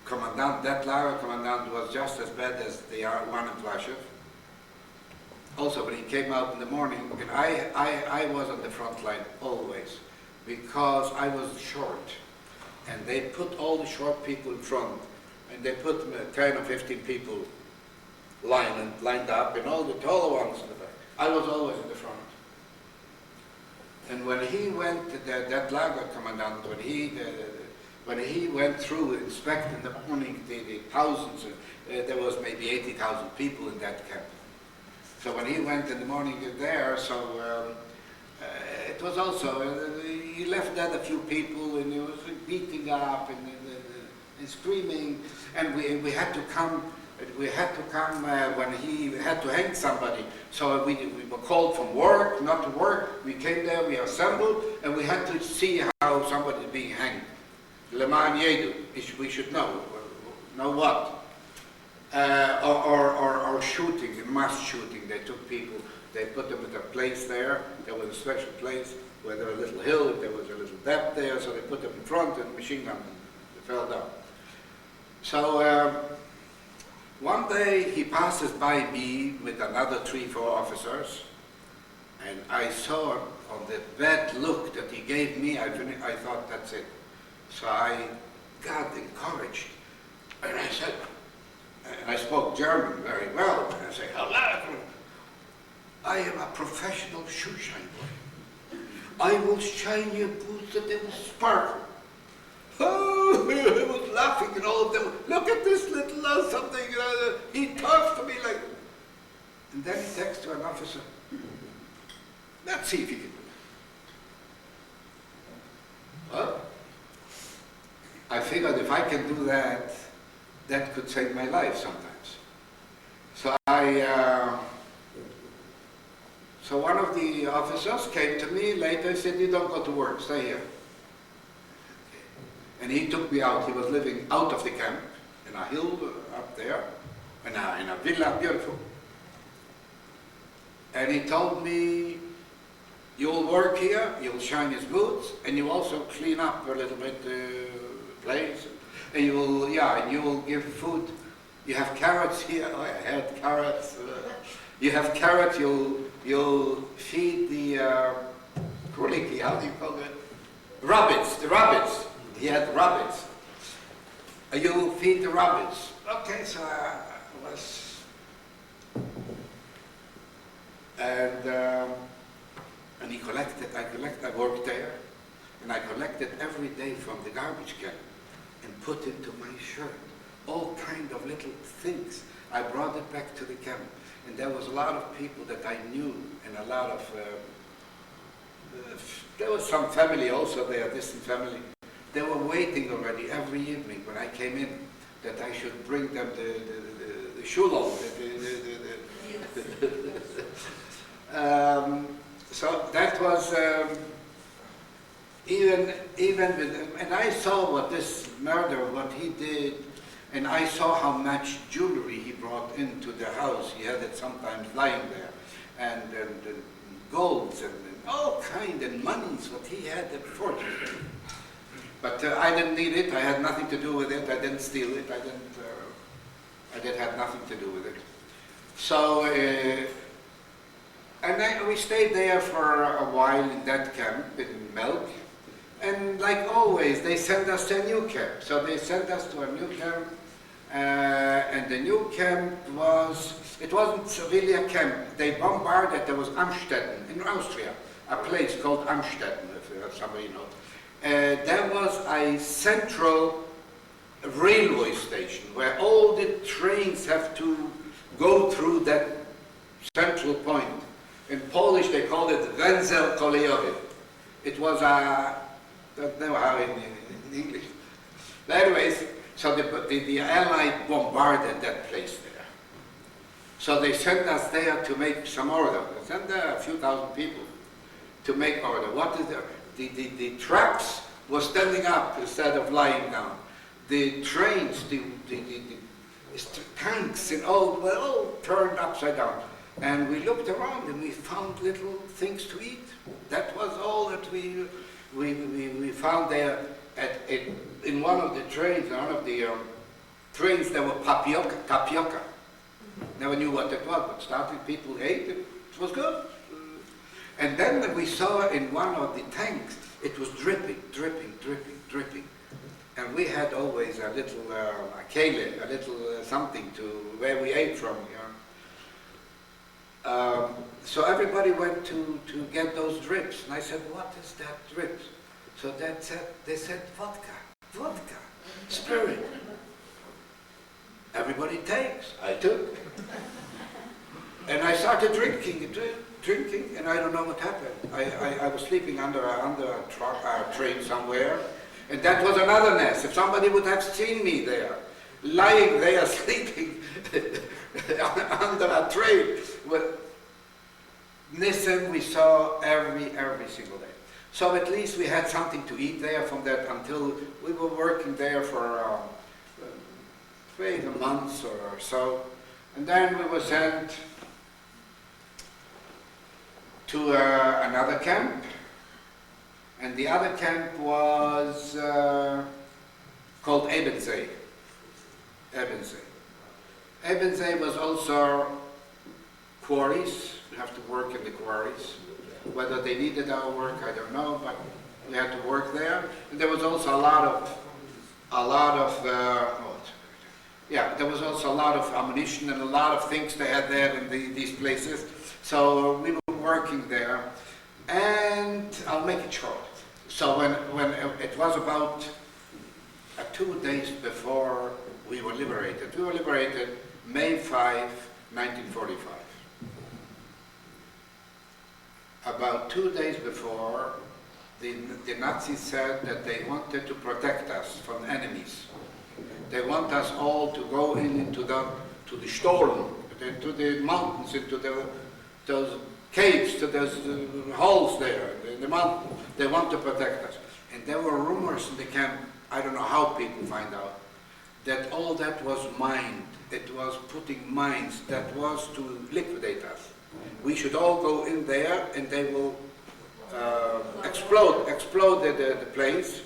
commandant, that Lager commandant, was just as bad as the one in Plashev. Also, when he came out in the morning, and I was on the front line always, because I was short, and they put all the short people in front, and they put 10 or 15 people lined up, and all the taller ones in the back. I was always in the front. And when he went, that Lager commandant, when he went through inspecting in the morning the thousands, there was maybe 80,000 people in that camp. So when he went in the morning there, it was also, he left dead a few people, and he was beating up and screaming, and we had to come We had to come when he had to hang somebody. So we were called from work, not to work. We came there, we assembled, and we had to see how somebody is being hanged. Leman Yedu, we should know. Know what? Or shooting, mass shooting. They took people, they put them at a place there. There was a special place where there was a little hill, there was a little depth there, so they put them in front and machine gun, they fell down. So one day he passes by me with another 3-4 officers, and I saw on the bad look that he gave me, I thought, that's it. So I got encouraged, and I said, and I spoke German very well, and I said, hello, I am a professional shoe shine boy. I will shine your boots that they will sparkle. Oh, I was laughing and all of them, look at this little something, he talks to me like, and then he texts to an officer, let's see if he can do it. Well, I figured if I can do that, that could save my life sometimes. So so one of the officers came to me later and said, you don't go to work, stay here. And he took me out. He was living out of the camp in a hill up there, in a villa, beautiful. And he told me, you'll work here, you'll shine his boots, and you also clean up a little bit the place. And you will give food. You have carrots here. Oh, I had carrots. You have carrots. You'll feed the kroliki. How do you call it? Rabbits. The rabbits. He had rabbits. You feed the rabbits. Okay, so I was, and he collected. I worked there, and I collected every day from the garbage can and put into my shirt all kind of little things. I brought it back to the camp, and there was a lot of people that I knew, and a lot of there was some family also there, distant family. They were waiting already every evening when I came in that I should bring them the shulon. So that was even with, and I saw what this murder, what he did, and I saw how much jewelry he brought into the house. He had it sometimes lying there, and golds and all kind of monies. What he had, a fortune. But I didn't need it. I had nothing to do with it. I didn't steal it. I did have nothing to do with it. So, and then we stayed there for a while in that camp in Melk. And like always, they sent us to a new camp. So they sent us to a new camp, and the new camp it wasn't civilian camp. They bombarded, there was Amstetten in Austria, a place called Amstetten, if somebody knows. There was a central railway station where all the trains have to go through that central point. In Polish they called it węzeł kolejowy. It was a, I don't know how in English. But anyways, so the Allied bombarded that place there. So they sent us there to make some order. They sent there a few thousand people to make order. What is there? The trucks were standing up instead of lying down. The trains, the tanks and all were all turned upside down. And we looked around and we found little things to eat. That was all that we found there in one of the trains. One of the trains there were tapioca. Never knew what it was, but starting people ate it. It was good. And then we saw in one of the tanks, it was dripping. And we had always a little a kele, a little something to where we ate from. So everybody went to get those drips. And I said, what is that drip? So they said, vodka, spirit. Everybody takes. I took. And I started drinking, and I don't know what happened. I was sleeping under a train somewhere, and that was another mess. If somebody would have seen me there, lying there sleeping under a tree. Nissen we saw every single day. So at least we had something to eat there from that until we were working there for 8 months or so. And then we were sent to another camp. And the other camp was called Ebensee. Ebensee was also quarries. We have to work in the quarries. Whether they needed our work, I don't know, but we had to work there. And there was also there was also a lot of ammunition and a lot of things they had there in these places. So we were working there. And I'll make it short. So when it was about 2 days before we were liberated May 5, 1945. About 2 days before, the Nazis said that they wanted to protect us from enemies. They want us all to go into the Stollen, into the mountains, into those caves, to those holes there in the mountain. They want to protect us. And there were rumors in the camp, I don't know how people find out, that all that was mined. It was putting mines, that was to liquidate us. We should all go in there and they will explode the place.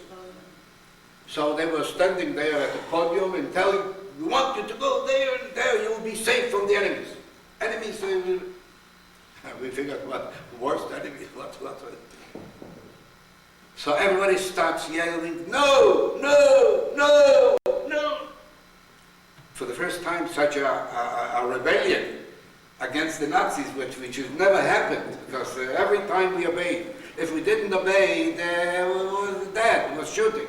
So they were standing there at the podium and telling, we want you to go there and there, you will be safe from the enemies. Enemies, we figured, what, worst enemies, what? So everybody starts yelling, no, no, no, no. For the first time, such a rebellion against the Nazis, which has never happened, because every time we obeyed. If we didn't obey, there was dead, was shooting.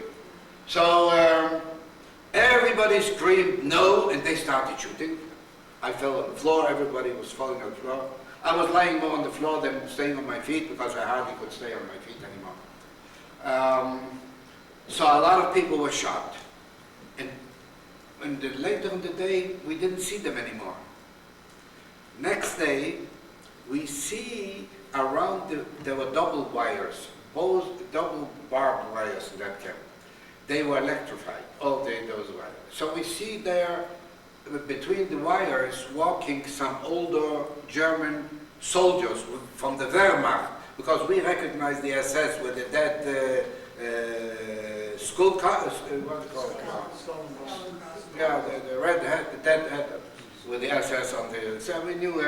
So everybody screamed no, and they started shooting. I fell on the floor, everybody was falling on the floor. I was lying more on the floor than staying on my feet because I hardly could stay on my feet anymore. So a lot of people were shot. And later in the day, we didn't see them anymore. Next day, we see around there were double wires, both double barbed wires in that camp. They were electrified, all day those wires. So we see there, between the wires, walking some older German soldiers from the Wehrmacht, because we recognize the SS with the dead school car, what's it called? Yeah, the red head, the dead head with the SS on the, so we knew,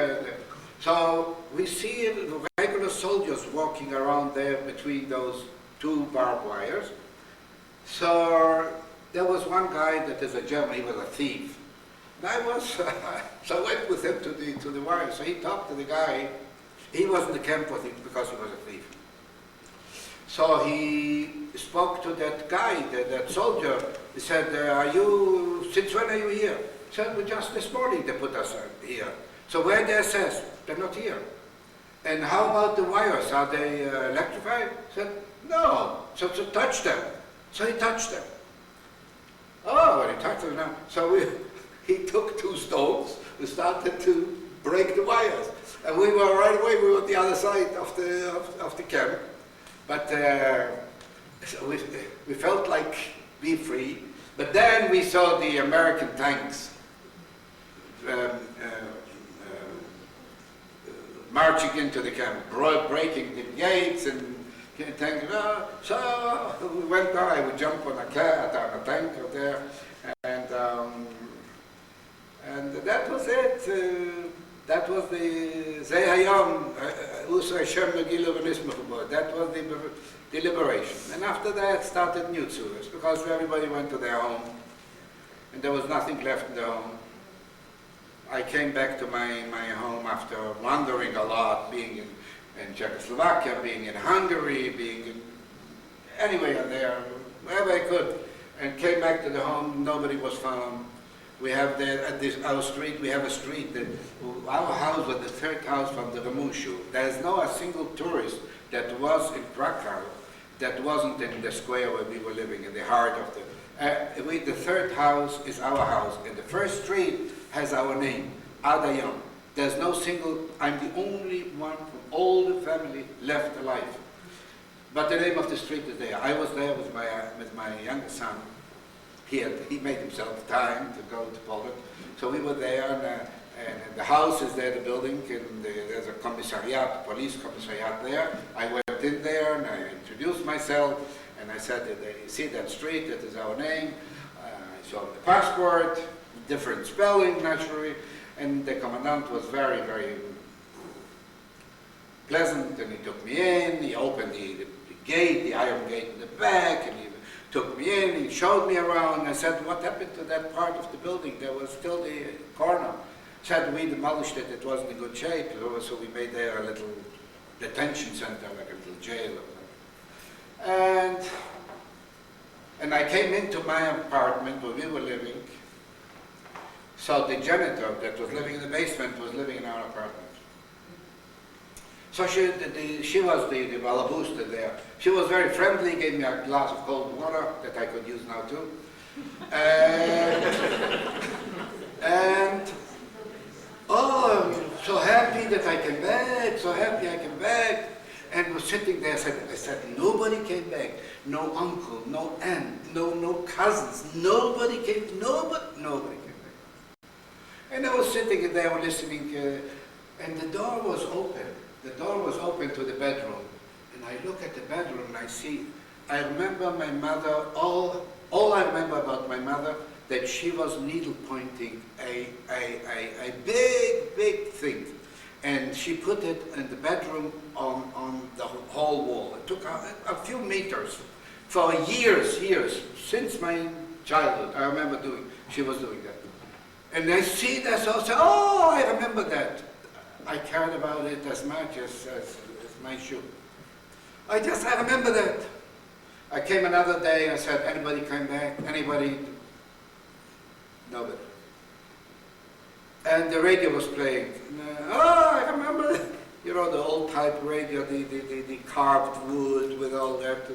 so we see regular soldiers walking around there between those two barbed wires. So there was one guy that is a German, he was a thief. And I was, so I went with him to the wire. So he talked to the guy. He was in the camp with him because he was a thief. So he spoke to that guy, that soldier. He said, since when are you here? He said, well, just this morning they put us here. So where are the SS? They're not here. And how about the wires? Are they electrified? He said, no. So touch them. So he touched them. Oh, when he touched them now. So he took 2 stones and started to break the wires. And we were right away, we were on the other side of the camp. But so we felt like be free. But then we saw the American tanks marching into the camp, breaking the gates and tanks. So we went there, I would jump on a tank up there, and that was it. That was the that was the liberation. And after that started new tours, because everybody went to their home, and there was nothing left in their home. I came back to my home after wandering a lot, being in Czechoslovakia, being in Hungary, being anywhere there, wherever I could, and came back to the home. Nobody was found. We have our street. We have a street. Our house was the 3rd house from the Remushu. There is no a single tourist that was in Krakow that wasn't in the square where we were living, in the heart The third house is our house, and the first street has our name, Adayon. There's no single, I'm the only one from all the family left alive. But the name of the street is there. I was there with my younger son. He made himself time to go to Poland. So we were there, and the house is there, the building, and there's a commissariat, police commissariat there. I went in there and I introduced myself, and I said, you see that street, that is our name. I showed the passport, different spelling naturally, and the commandant was very, very pleasant, and he took me in, he opened the gate, the iron gate in the back, and he took me in, he showed me around. I said, what happened to that part of the building? There was still the corner. He said, we demolished it, it wasn't in good shape, so we made there a little detention center, like a little jail. And I came into my apartment where we were living. So the janitor that was living in the basement was living in our apartment. So she was the balabusta there. She was very friendly, gave me a glass of cold water that I could use now too. And oh, I'm so happy that I came back, so happy I came back. And was sitting there, I said, nobody came back. No uncle, no aunt, no cousins, nobody came back. And I was sitting there listening, and the door was open. The door was open to the bedroom. And I look at the bedroom and I remember my mother, all I remember about my mother, that she was needle pointing a big thing. And she put it in the bedroom on the whole wall. It took a few meters. For years, since my childhood, I remember she was doing that. And I see that, so I say, oh, I remember that. I cared about it as much as my shoe. I remember that. I came another day and I said, anybody came back? Anybody? Nobody. And the radio was playing. Oh, I remember that. You know, the old type radio, the carved wood with all that.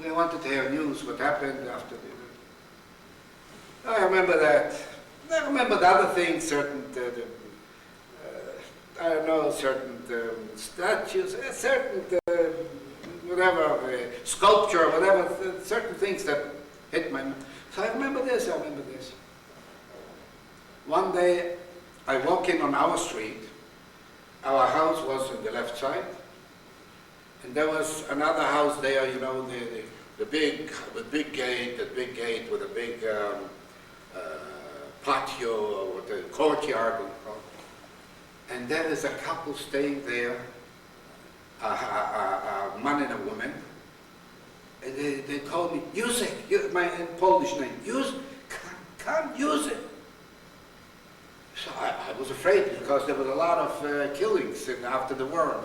We wanted to hear news, what happened after the... I remember that. I remember the other things, certain, I don't know, certain statues, certain, whatever, sculpture, whatever, certain things that hit my mind. So I remember this. One day, I walk in on our street. Our house was on the left side, and there was another house there. You know, the big gate, with a big patio or the courtyard. And there is a couple staying there, a man and a woman. And they called me Józek, my Polish name. Józek, come, Józek. So I was afraid because there was a lot of killings after the war.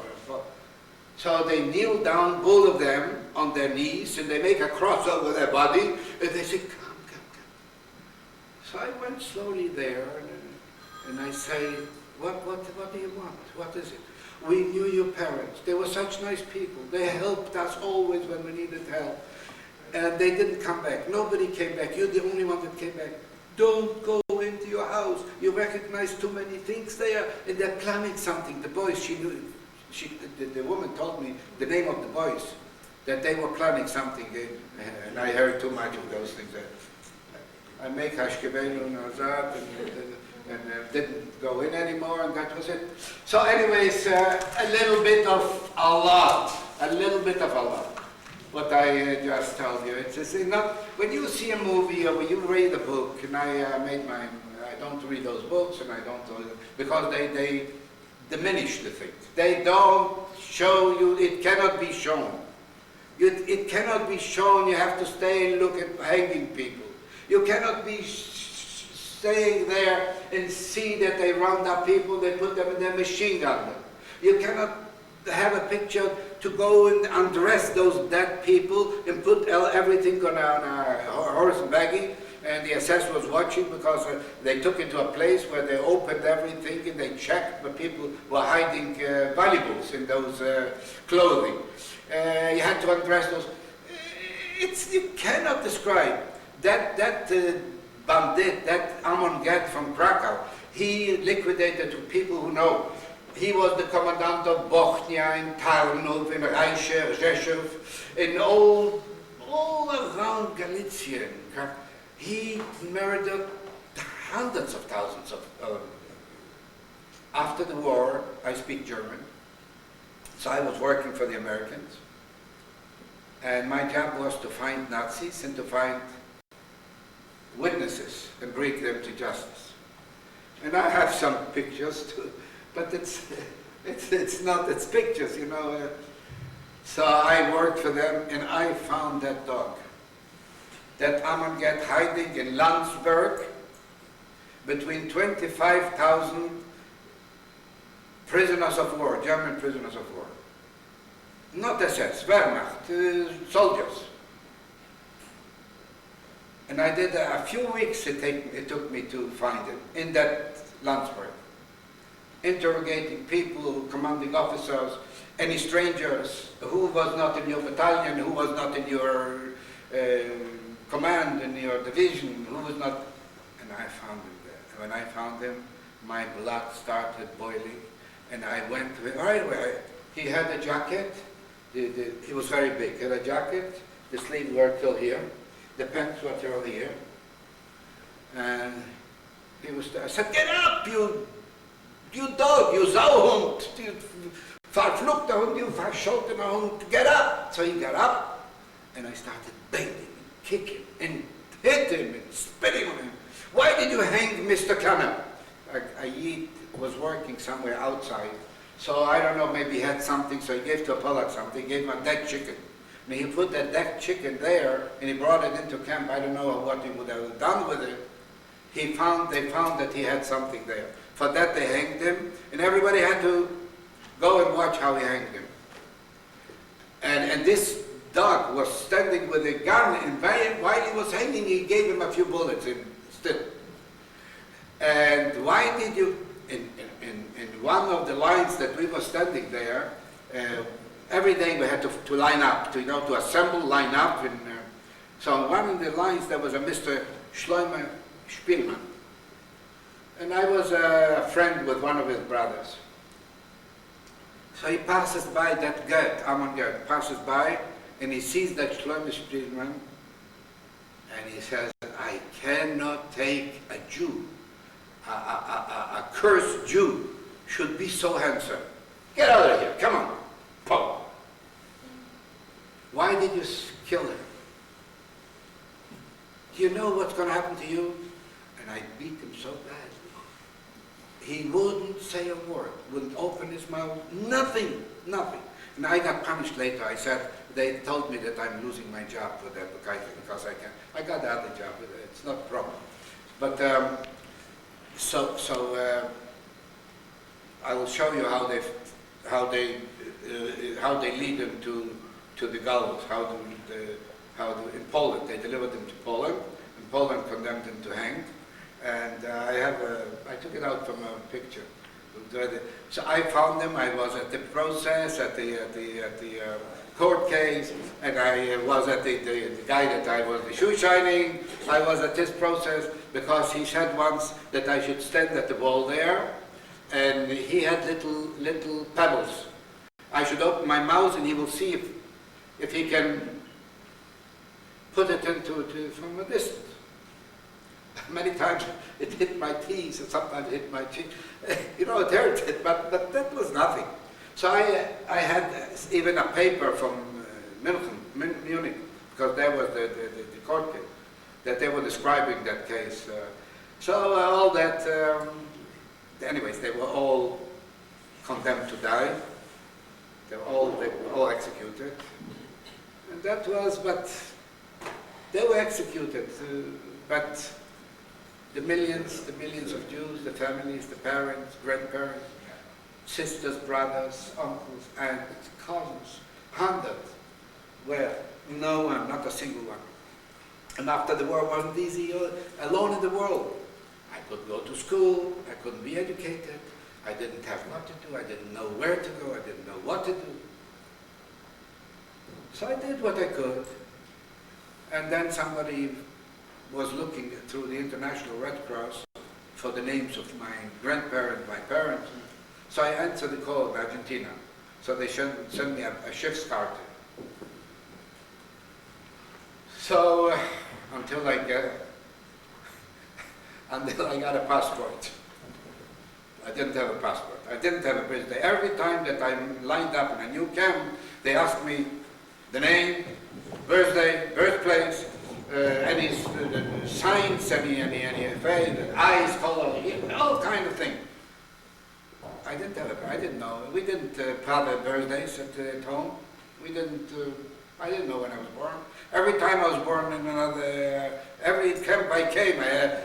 So they kneel down, both of them, on their knees, and they make a cross over their body, and they say, come. So I went slowly there, and I say, what do you want? What is it? We knew your parents. They were such nice people. They helped us always when we needed help. And they didn't come back. Nobody came back. You're the only one that came back. Don't go into your house. You recognize too many things there, and they're planning something. The boys, she knew. The woman told me the name of the boys, that they were planning something, and I heard too much of those things. I make Hashkebenu and Azad, and didn't go in anymore, and that was it. So anyways, a little bit of a lot, what I just told you. It's not, when you see a movie or when you read a book, and I don't read those books, and I don't, because they diminish the things. They don't show you, it cannot be shown. It cannot be shown, you have to stay and look at hanging people. You cannot be staying there and see that they round up people, they put them in their machine gun. You cannot have a picture to go and undress those dead people and put everything on a horse and buggy, and the SS was watching because they took it to a place where they opened everything and they checked, but people were hiding valuables in those clothing. You had to undress those. you cannot describe that bandit, that Amon Gad from Krakow. He liquidated, to people who know, he was the commandant of Bochnia, in Tarnów, in Reiche, Rzeszów, in all around Galicia. He murdered hundreds of thousands of. After the war, I speak German, so I was working for the Americans, and my job was to find Nazis and to find witnesses and bring them to justice. And I have some pictures too, but it's pictures, you know. So I worked for them, and I found that dog, that Amon Gad, hiding in Landsberg between 25,000 prisoners of war, German prisoners of war. Not SS, Wehrmacht, soldiers. And I did a few weeks it took me to find him in that Landsberg. Interrogating people, commanding officers, any strangers, who was not in your battalion, who was not in your command, in your division, who was not. And I found him there. When I found him, my blood started boiling. And I went to him, right away. He had a jacket, he was very big, he had a jacket, the sleeves were till here, the pants were till here. And he was there. I said, get up, you dog, you Sauhund, you verfluchter Hund, you verscholtener Hund, get up. So he got up, and I started banging and kicking and hit him and spitting on him. Why did you hang Mr. Klammer? I was working somewhere outside, so I don't know, maybe he had something, so he gave to a Polak something, he gave him a dead chicken. And he put that dead chicken there, and he brought it into camp. I don't know what he would have done with it. They found that he had something there. For that they hanged him, and everybody had to go and watch how he hanged him. And this dog was standing with a gun, and while he was hanging, he gave him a few bullets instead. And why did you, in one of the lines that we were standing there, every day we had to line up, to assemble, line up. And, so on one of the lines there was a Mr. Shlomo Spielman. And I was a friend with one of his brothers. So he passes by that gate, Amon Gad, passes by, and he sees that Shlomo Spielman, and he says, I cannot take a Jew. A cursed Jew should be so handsome. Get out of here, come on. Pum. Why did you kill him? Do you know what's going to happen to you? And I beat him so badly. He wouldn't say a word, wouldn't open his mouth, nothing. And I got punished later. They told me that I'm losing my job for that because I got the other job. It's not a problem. But I will show you how they lead them to the gallows. In Poland they delivered them to Poland, and Poland condemned them to hang. And I took it out from a picture. So I found them. I was at the process, at the court case, and I was at the guy that I was the shoe shining. I was at this process because he said once that I should stand at the wall there, and he had little pebbles. I should open my mouth, and he will see if he can put it from a distance. Many times it hit my teeth, and sometimes it hit my cheek. It hurted, but that was nothing. So I had even a paper from Munich, because there was the court case, that they were describing that case. So all that, anyways, they were all condemned to die. They were all executed. And that was, but they were executed. But the millions of Jews, the families, the parents, grandparents, sisters, brothers, uncles, aunts, cousins, hundreds, where no one, not a single one. And after the war wasn't easy, alone in the world. I couldn't go to school, I couldn't be educated, I didn't have what to do, I didn't know where to go, I didn't know what to do. So I did what I could. And then somebody was looking through the International Red Cross for the names of my grandparents, my parents. So I answered the call in Argentina. So they sent me a Schiffskarte. So until I got a passport. I didn't have a passport. I didn't have a birthday. Every time that I'm lined up in a new camp, they ask me the name, birthday, birthplace, any signs, any face, eyes, color, all kind of things. I didn't know. We didn't have birthdays at home. I didn't know when I was born. Every time I was born in another, every camp I came,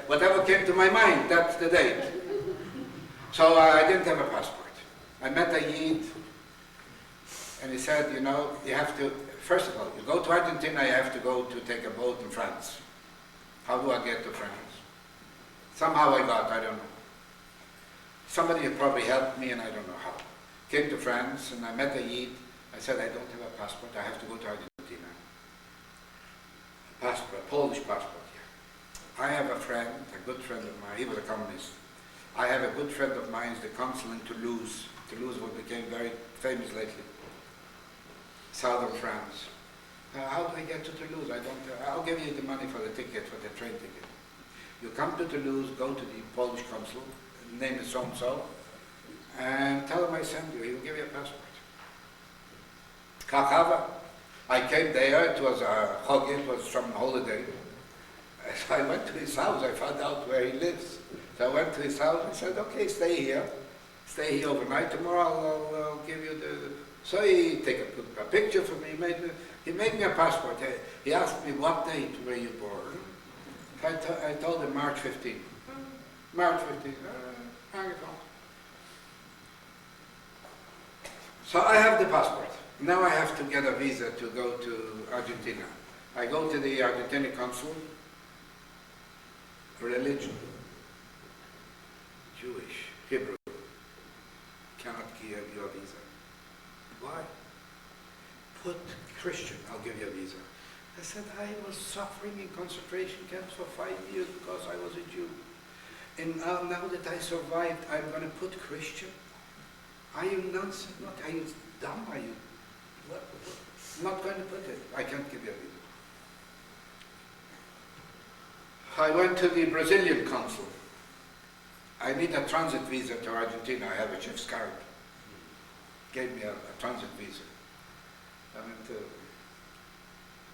whatever came to my mind, that's the date. So I didn't have a passport. I met a Yid, and he said, you know, you have to, first of all, you go to Argentina, you have to go to take a boat in France. How do I get to France? Somehow I don't know. Somebody probably helped me, and I don't know how. Came to France, and I met a Yid. I said, I don't have a passport, I have to go to Argentina. Passport, Polish passport, yeah. I have a friend, a good friend of mine, he was a communist. I have a good friend of mine, is the consul in Toulouse. Toulouse became very famous lately. Southern France. How do I get to Toulouse? I'll give you the money for the ticket, for the train ticket. You come to Toulouse, go to the Polish consul, name is so-and-so, and tell him I sent you, he will give you a passport. Kakava. I came there, it was a hug, it was from holiday. So I went to his house, I found out where he lives. So I went to his house and said, okay, stay here overnight, tomorrow I'll give you the... So he took a picture for me, he made me a passport. He asked me, what date were you born? I told him March 15. March 15, So I have the passport. Now I have to get a visa to go to Argentina. I go to the Argentinian consul. Religion. Jewish, Hebrew. Cannot give you a visa. Why? Put Christian, I'll give you a visa. I said, I was suffering in concentration camps for 5 years because I was a Jew. And now that I survived, I'm going to put Christian? Are you nonsense? Are you dumb? Are you... What? I'm not going to put it. I can't give you a visa. I went to the Brazilian consul. I need a transit visa to Argentina. I have a chief's card. Gave me a transit visa. I went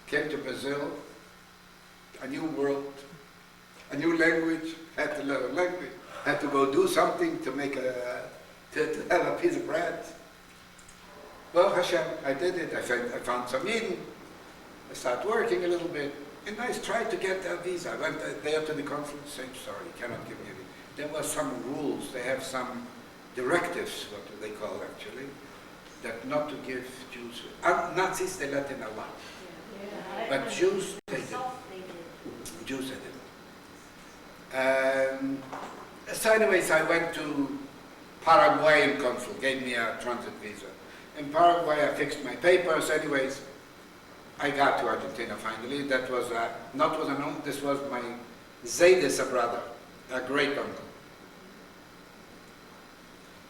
came to Brazil, a new world, a new language, had to learn a language, had to go do something to make to have a piece of bread. Well, Hashem, I did it. I found some Eden. I started working a little bit, and I tried to get a visa. I went there to the consul and said, sorry, you cannot give me a visa. There were some rules. They have some directives, what do they call actually, that not to give Jews. Nazis, they let in a lot. Yeah. But Jews, they did. Jews, they did. So anyways, I went to Paraguayan consul, gave me a transit visa. In Paraguay, I fixed my papers. Anyways, I got to Argentina finally. That was this was my Zaydis brother, a great uncle.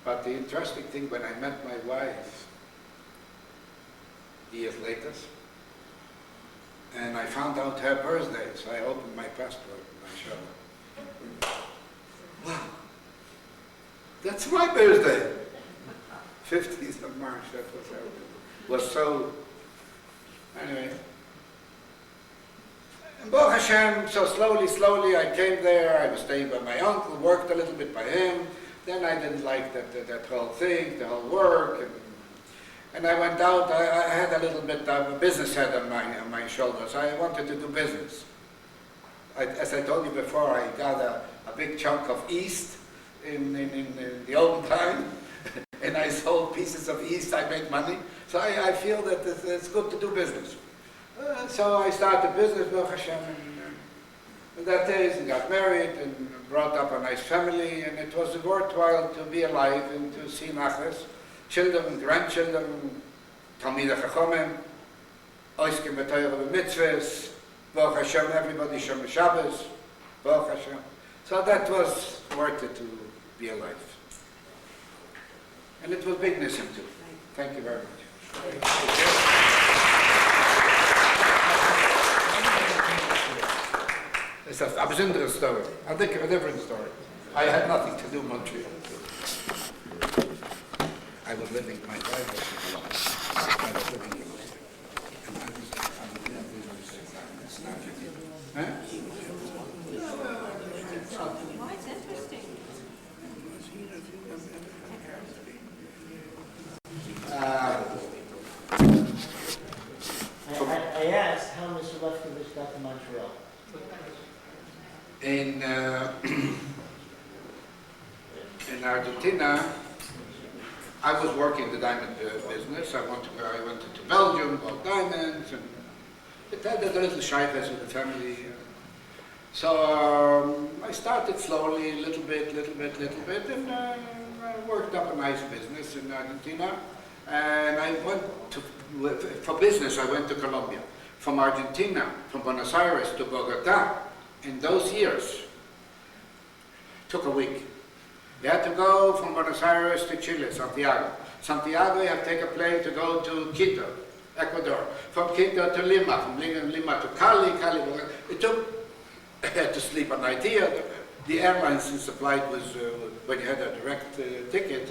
But the interesting thing, when I met my wife years later, and I found out her birthday, so I opened my passport and I showed her. Wow, that's my birthday. 15th of March, that was so, anyway. And Baruch Hashem, so slowly I came there. I was staying by my uncle, worked a little bit by him. Then I didn't like that whole thing, the whole work. And I went out. I had a little bit of a business head on my shoulders. I wanted to do business. As I told you before, I got a big chunk of yeast in the old time. And I sold pieces of yeast, I made money. So I feel that it's good to do business. So I started business, Baruch Hashem, and that days, and got married, and brought up a nice family, and it was worthwhile to be alive and to see nachas, children, grandchildren, Talmidei Chachamim, oiskim b'Torah v'mitzvahs, Baruch Hashem, everybody Shem Shabbos, Baruch Hashem. So that was worth it to be alive. And it was big Nissim too. Thank you very much. It's a bizarre story. I think a different story. I had nothing to do in Montreal. I was living, my wife was alone. I was living in Huh? Oh, it's interesting. I asked how Mr. Levkovich got to Montreal. In Argentina, I was working the diamond business. I went to Belgium, bought diamonds, and it had a little shyness with the family. So I started slowly, little bit, and I worked up a nice business in Argentina. And I went for business, I went to Colombia. From Argentina, from Buenos Aires to Bogota, in those years, took a week. You had to go from Buenos Aires to Chile, Santiago. Santiago, you had to take a plane to go to Quito, Ecuador. From Quito to Lima, from Lima to Cali, it took, I had to sleep at night here. The airlines supplied was when you had a direct ticket.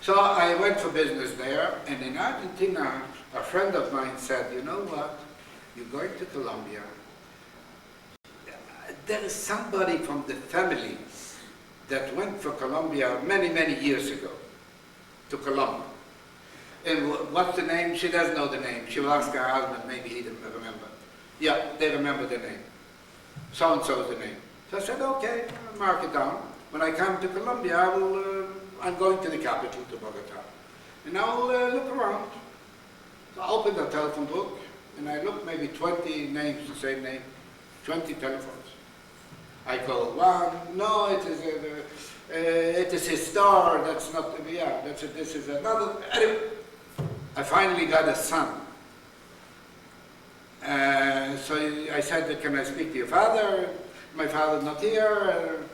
So I went for business there, and in Argentina, a friend of mine said, you know what, you're going to Colombia. There is somebody from the family that went for Colombia many, many years ago, to Colombia. And what's the name? She doesn't know the name. She will ask her husband, maybe he didn't remember. Yeah, they remember the name. So-and-so is the name. So I said, okay, I'll mark it down. When I come to Colombia, I'm going to the capital, to Bogota. And I'll look around. So I opened a telephone book, and I looked maybe 20 names, the same name, 20 telephones. I called one, no, it is his store, that's not, yeah, this is another. Anyway, I finally got a son. So I said, can I speak to your father? My father's not here.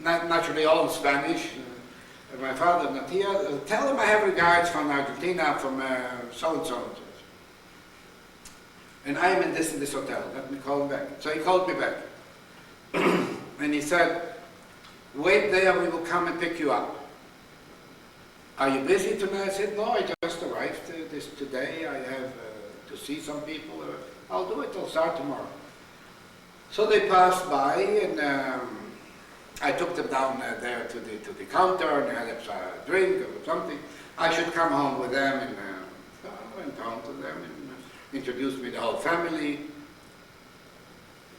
Naturally, all in Spanish. My father's not here. Tell him I have regards from Argentina, from so-and-so. And I am in this hotel. Let me call him back. So he called me back. And he said, wait there, we will come and pick you up. Are you busy tonight? I said, no, I just arrived today. I have to see some people. I'll do it, I'll start tomorrow. So they passed by, and I took them down there to the counter, and had a drink or something. I should come home with them, and so I went home to them and introduced me to the whole family.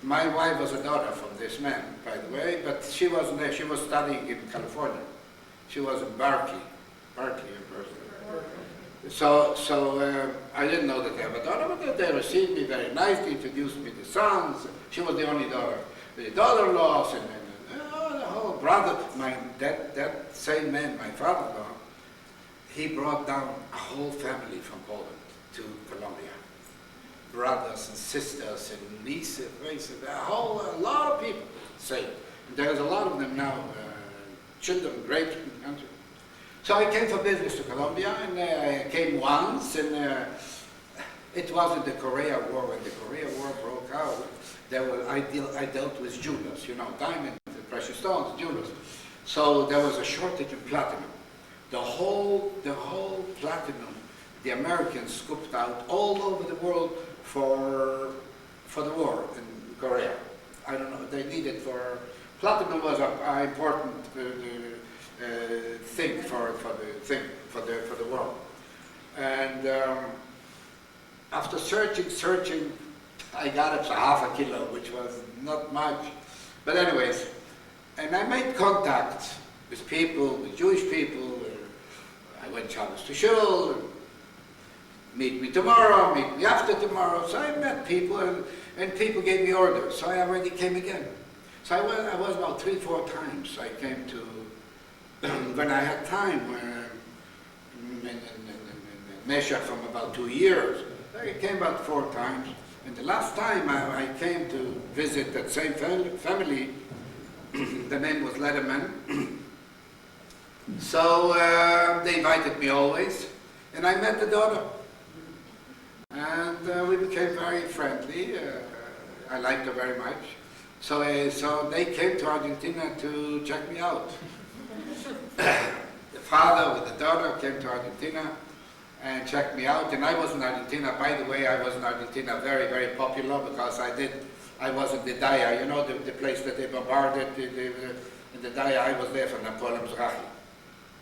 My wife was a daughter from this man, by the way, but she wasn't there. She was studying in California. She was in Berkeley University. So I didn't know that they have a daughter, but they received me very nicely, introduced me to sons. She was the only daughter. The daughter-in-laws and the whole brother. That same man, my father-in-law, he brought down a whole family from Poland to Colombia. Brothers and sisters and nieces, a lot of people saved. And there's a lot of them now, children, great in the country. So I came for business to Colombia, and I came once, and it wasn't the Korea War. When the Korea War broke out, I dealt with jewelers, diamonds, precious stones, jewelers. So there was a shortage of platinum. The whole platinum, the Americans scooped out all over the world for the war in Korea. I don't know, they needed platinum was an important thing for the world. And after searching, I got up to half a kilo, which was not much. But anyways, and I made contact with people, with Jewish people. I went Shabbos to shul. Meet me tomorrow, meet me after tomorrow. So I met people, and people gave me orders. So I already came again. So I was about 3-4 times. I came to, when I had time, measured from about 2 years. I came about 4 times. And the last time I came to visit that same family, the name was Letterman. So they invited me always, and I met the daughter. And we became very friendly. I liked her very much. So they came to Argentina to check me out. The father with the daughter came to Argentina and checked me out. And I was in Argentina. By the way, I was in Argentina very, very popular because I was in the Daya, you know, the place that they bombarded, in the Daya. I was there for Napoleon Mizrahi.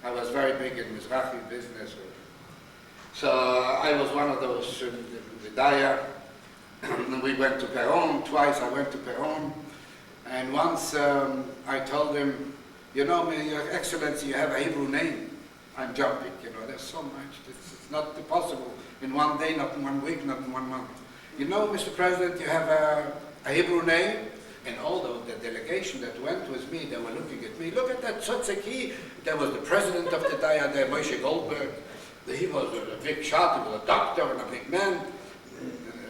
I was very big in Mizrahi business. So I was one of those in the Daya. We went to Peron, twice I went to Peron. And once I told him, you know, Your Excellency, you have a Hebrew name. I'm jumping, you know, there's so much. It's not possible in one day, not in 1 week, not in 1 month. You know, Mr. President, you have a Hebrew name. And although the delegation that went with me, they were looking at me, look at that Tzotzeki. There was the president of the Daya there, Moshe Goldberg. He was a big shot, he was a doctor and a big man,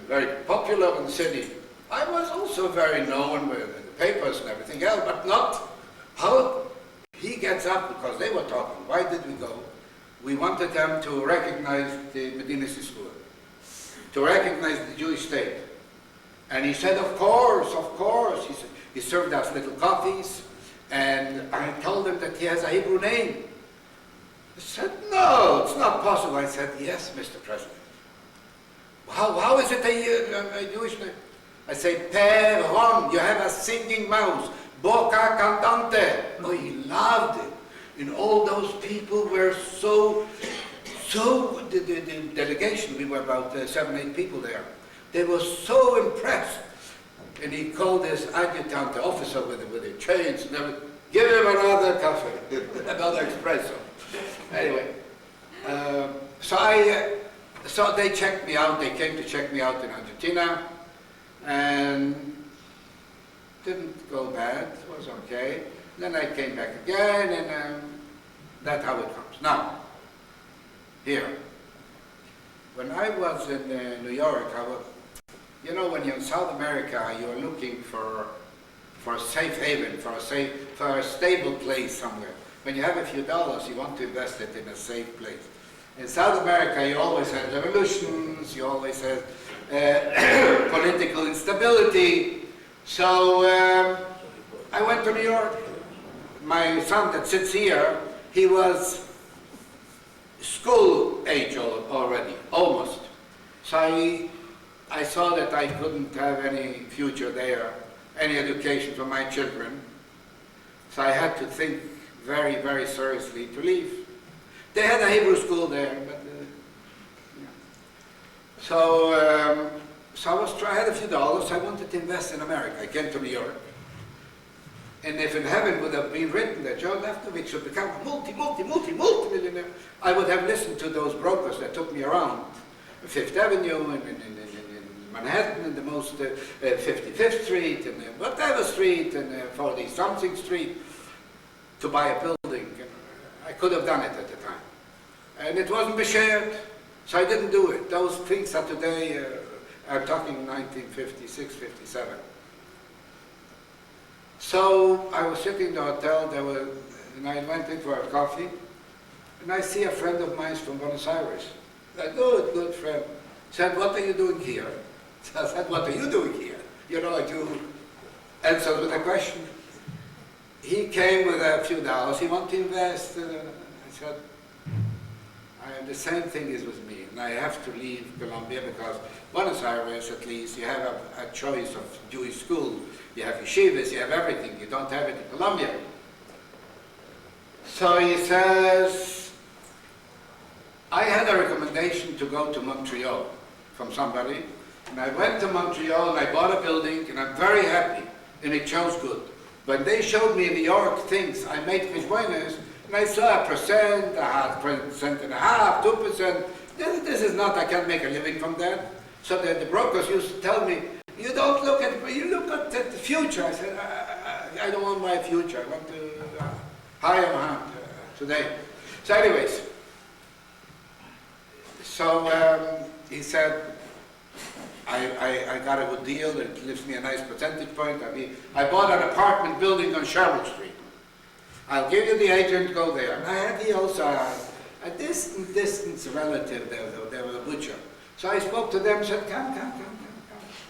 very popular in the city. I was also very known with the papers and everything else, but not how he gets up, because they were talking. Why did we go? We wanted them to recognize the Medina School, to recognize the Jewish state. And he said, of course, of course. He served us little coffees, and I told him that he has a Hebrew name. He said, no, it's not possible. I said, yes, Mr. President. How is it a Jewish name? I say, Peron, you have a singing mouse. Boca cantante. Oh, he loved it. And all those people were the delegation, we were about 7, 8 people there. They were so impressed. And he called his adjutant, the officer with the chains, and everything, give him another coffee, another espresso. Anyway, so they checked me out. They came to check me out in Argentina, and didn't go bad. It was okay. Then I came back again, and that's how it comes. Now, here, when I was in New York, you know, when you're in South America, you're looking for a safe haven, for a stable place somewhere. When you have a few dollars, you want to invest it in a safe place. In South America, you always have revolutions, you always have political instability. So I went to New York. My son that sits here, he was school age already, almost. So I saw that I couldn't have any future there, any education for my children. So I had to think very, very seriously to leave. They had a Hebrew school there, but yeah. So I had a few dollars. I wanted to invest in America. I came to New York. And if in heaven would have been written that Joe Levkovich should become a multi-millionaire, I would have listened to those brokers that took me around Fifth Avenue and in Manhattan and the most 55th Street and whatever street and 40-something street to buy a building. I could have done it at the time. And it wasn't shared, so I didn't do it. Those things are today, I'm talking 1956, 57. So I was sitting in the hotel, and I went in for a coffee, and I see a friend of mine from Buenos Aires. A good friend. Said, what are you doing here? So I said, what are you doing here? You know, you answered with a question. He came with a few dollars. He wanted to invest. I said, the same thing is with me, and I have to leave Colombia because Buenos Aires, at least, you have a choice of Jewish school. You have yeshivas, you have everything. You don't have it in Colombia. So he says, I had a recommendation to go to Montreal from somebody, and I went to Montreal and I bought a building, and I'm very happy, and it shows good. When they showed me in New York things, I made Fishboiners, and I saw 1%, 1.5%, 2%. This is not, I can't make a living from that. So the brokers used to tell me, you don't look at, you look at the future. I said, I don't want my future. I want to hire my hand today. So anyways, so he said, I got a good deal. It gives me a nice percentage point. I bought an apartment building on Sherwood Street. I'll give you the agent, go there. And I had here also a distant relative there was a butcher. So I spoke to them, said, come.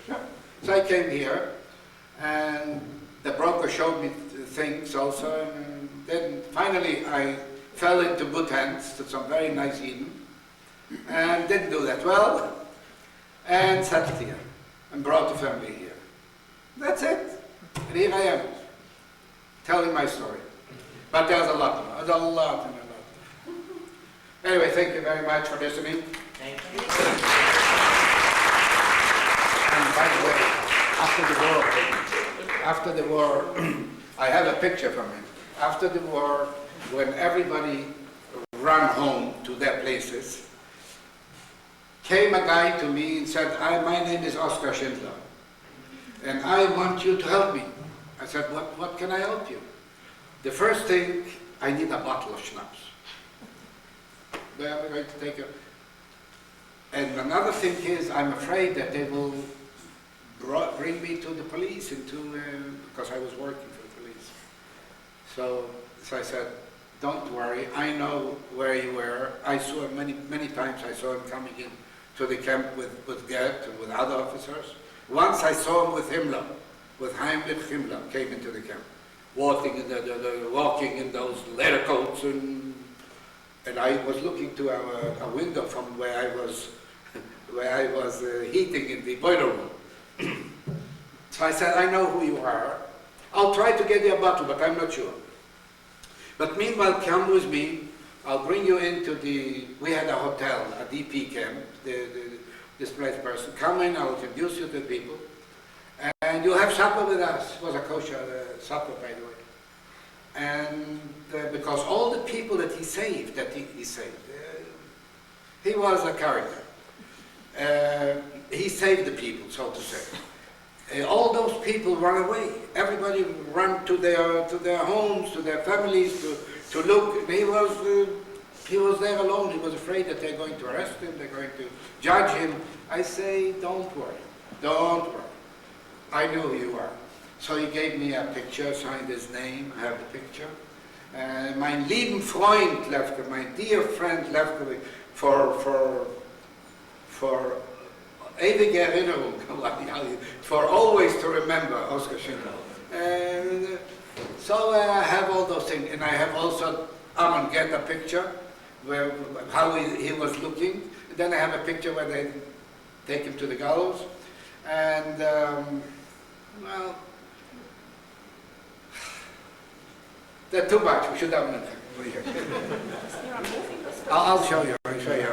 Sure. So I came here, and the broker showed me things also, and then finally I fell into good hands to some very nice Eden, and didn't do that well, and settled here, and brought the family here. That's it. And here I am, telling my story. But there's a lot more. There's a lot. Anyway, thank you very much for listening. Thank you. And by the way, after the war, I have a picture from him. After the war, when everybody ran home to their places, came a guy to me and said, my name is Oskar Schindler, and I want you to help me. I said, what can I help you? The first thing, I need a bottle of schnapps. Where am I going to take it? And another thing is, I'm afraid that they will bring me to the police, because I was working for the police. So I said, don't worry, I know where you were. I saw him many times. I saw him coming in to the camp with Gert and with other officers. Once I saw him with Himmler, with Heinrich Himmler, came into the camp, walking in those leather coats, and I was looking to a window from where I was heating in the boiler room. So I said, I know who you are. I'll try to get you a bottle, but I'm not sure. But meanwhile, come with me. I'll bring you into we had a hotel, a DP camp, the displaced person. Come in, I'll introduce you to people. And you'll have supper with us. It was a kosher supper, by the way. And because all the people that he saved, he was a character. He saved the people, so to say. All those people run away. Everybody ran to their homes, to their families, to look. He was there alone. He was afraid that they're going to arrest him, they're going to judge him. I say, don't worry, don't worry. I know who you are. So he gave me a picture, signed his name. I have the picture. Mein lieben Freund Levkovich, my dear friend Levkovich, for ewige Erinnerung, for always to remember Oskar Schindler. And so I have all those things, and I have also Aaron get a picture where how he was looking. And then I have a picture where they take him to the gallows, and well, they're too much. We should have them. I'll show you. I'll show you.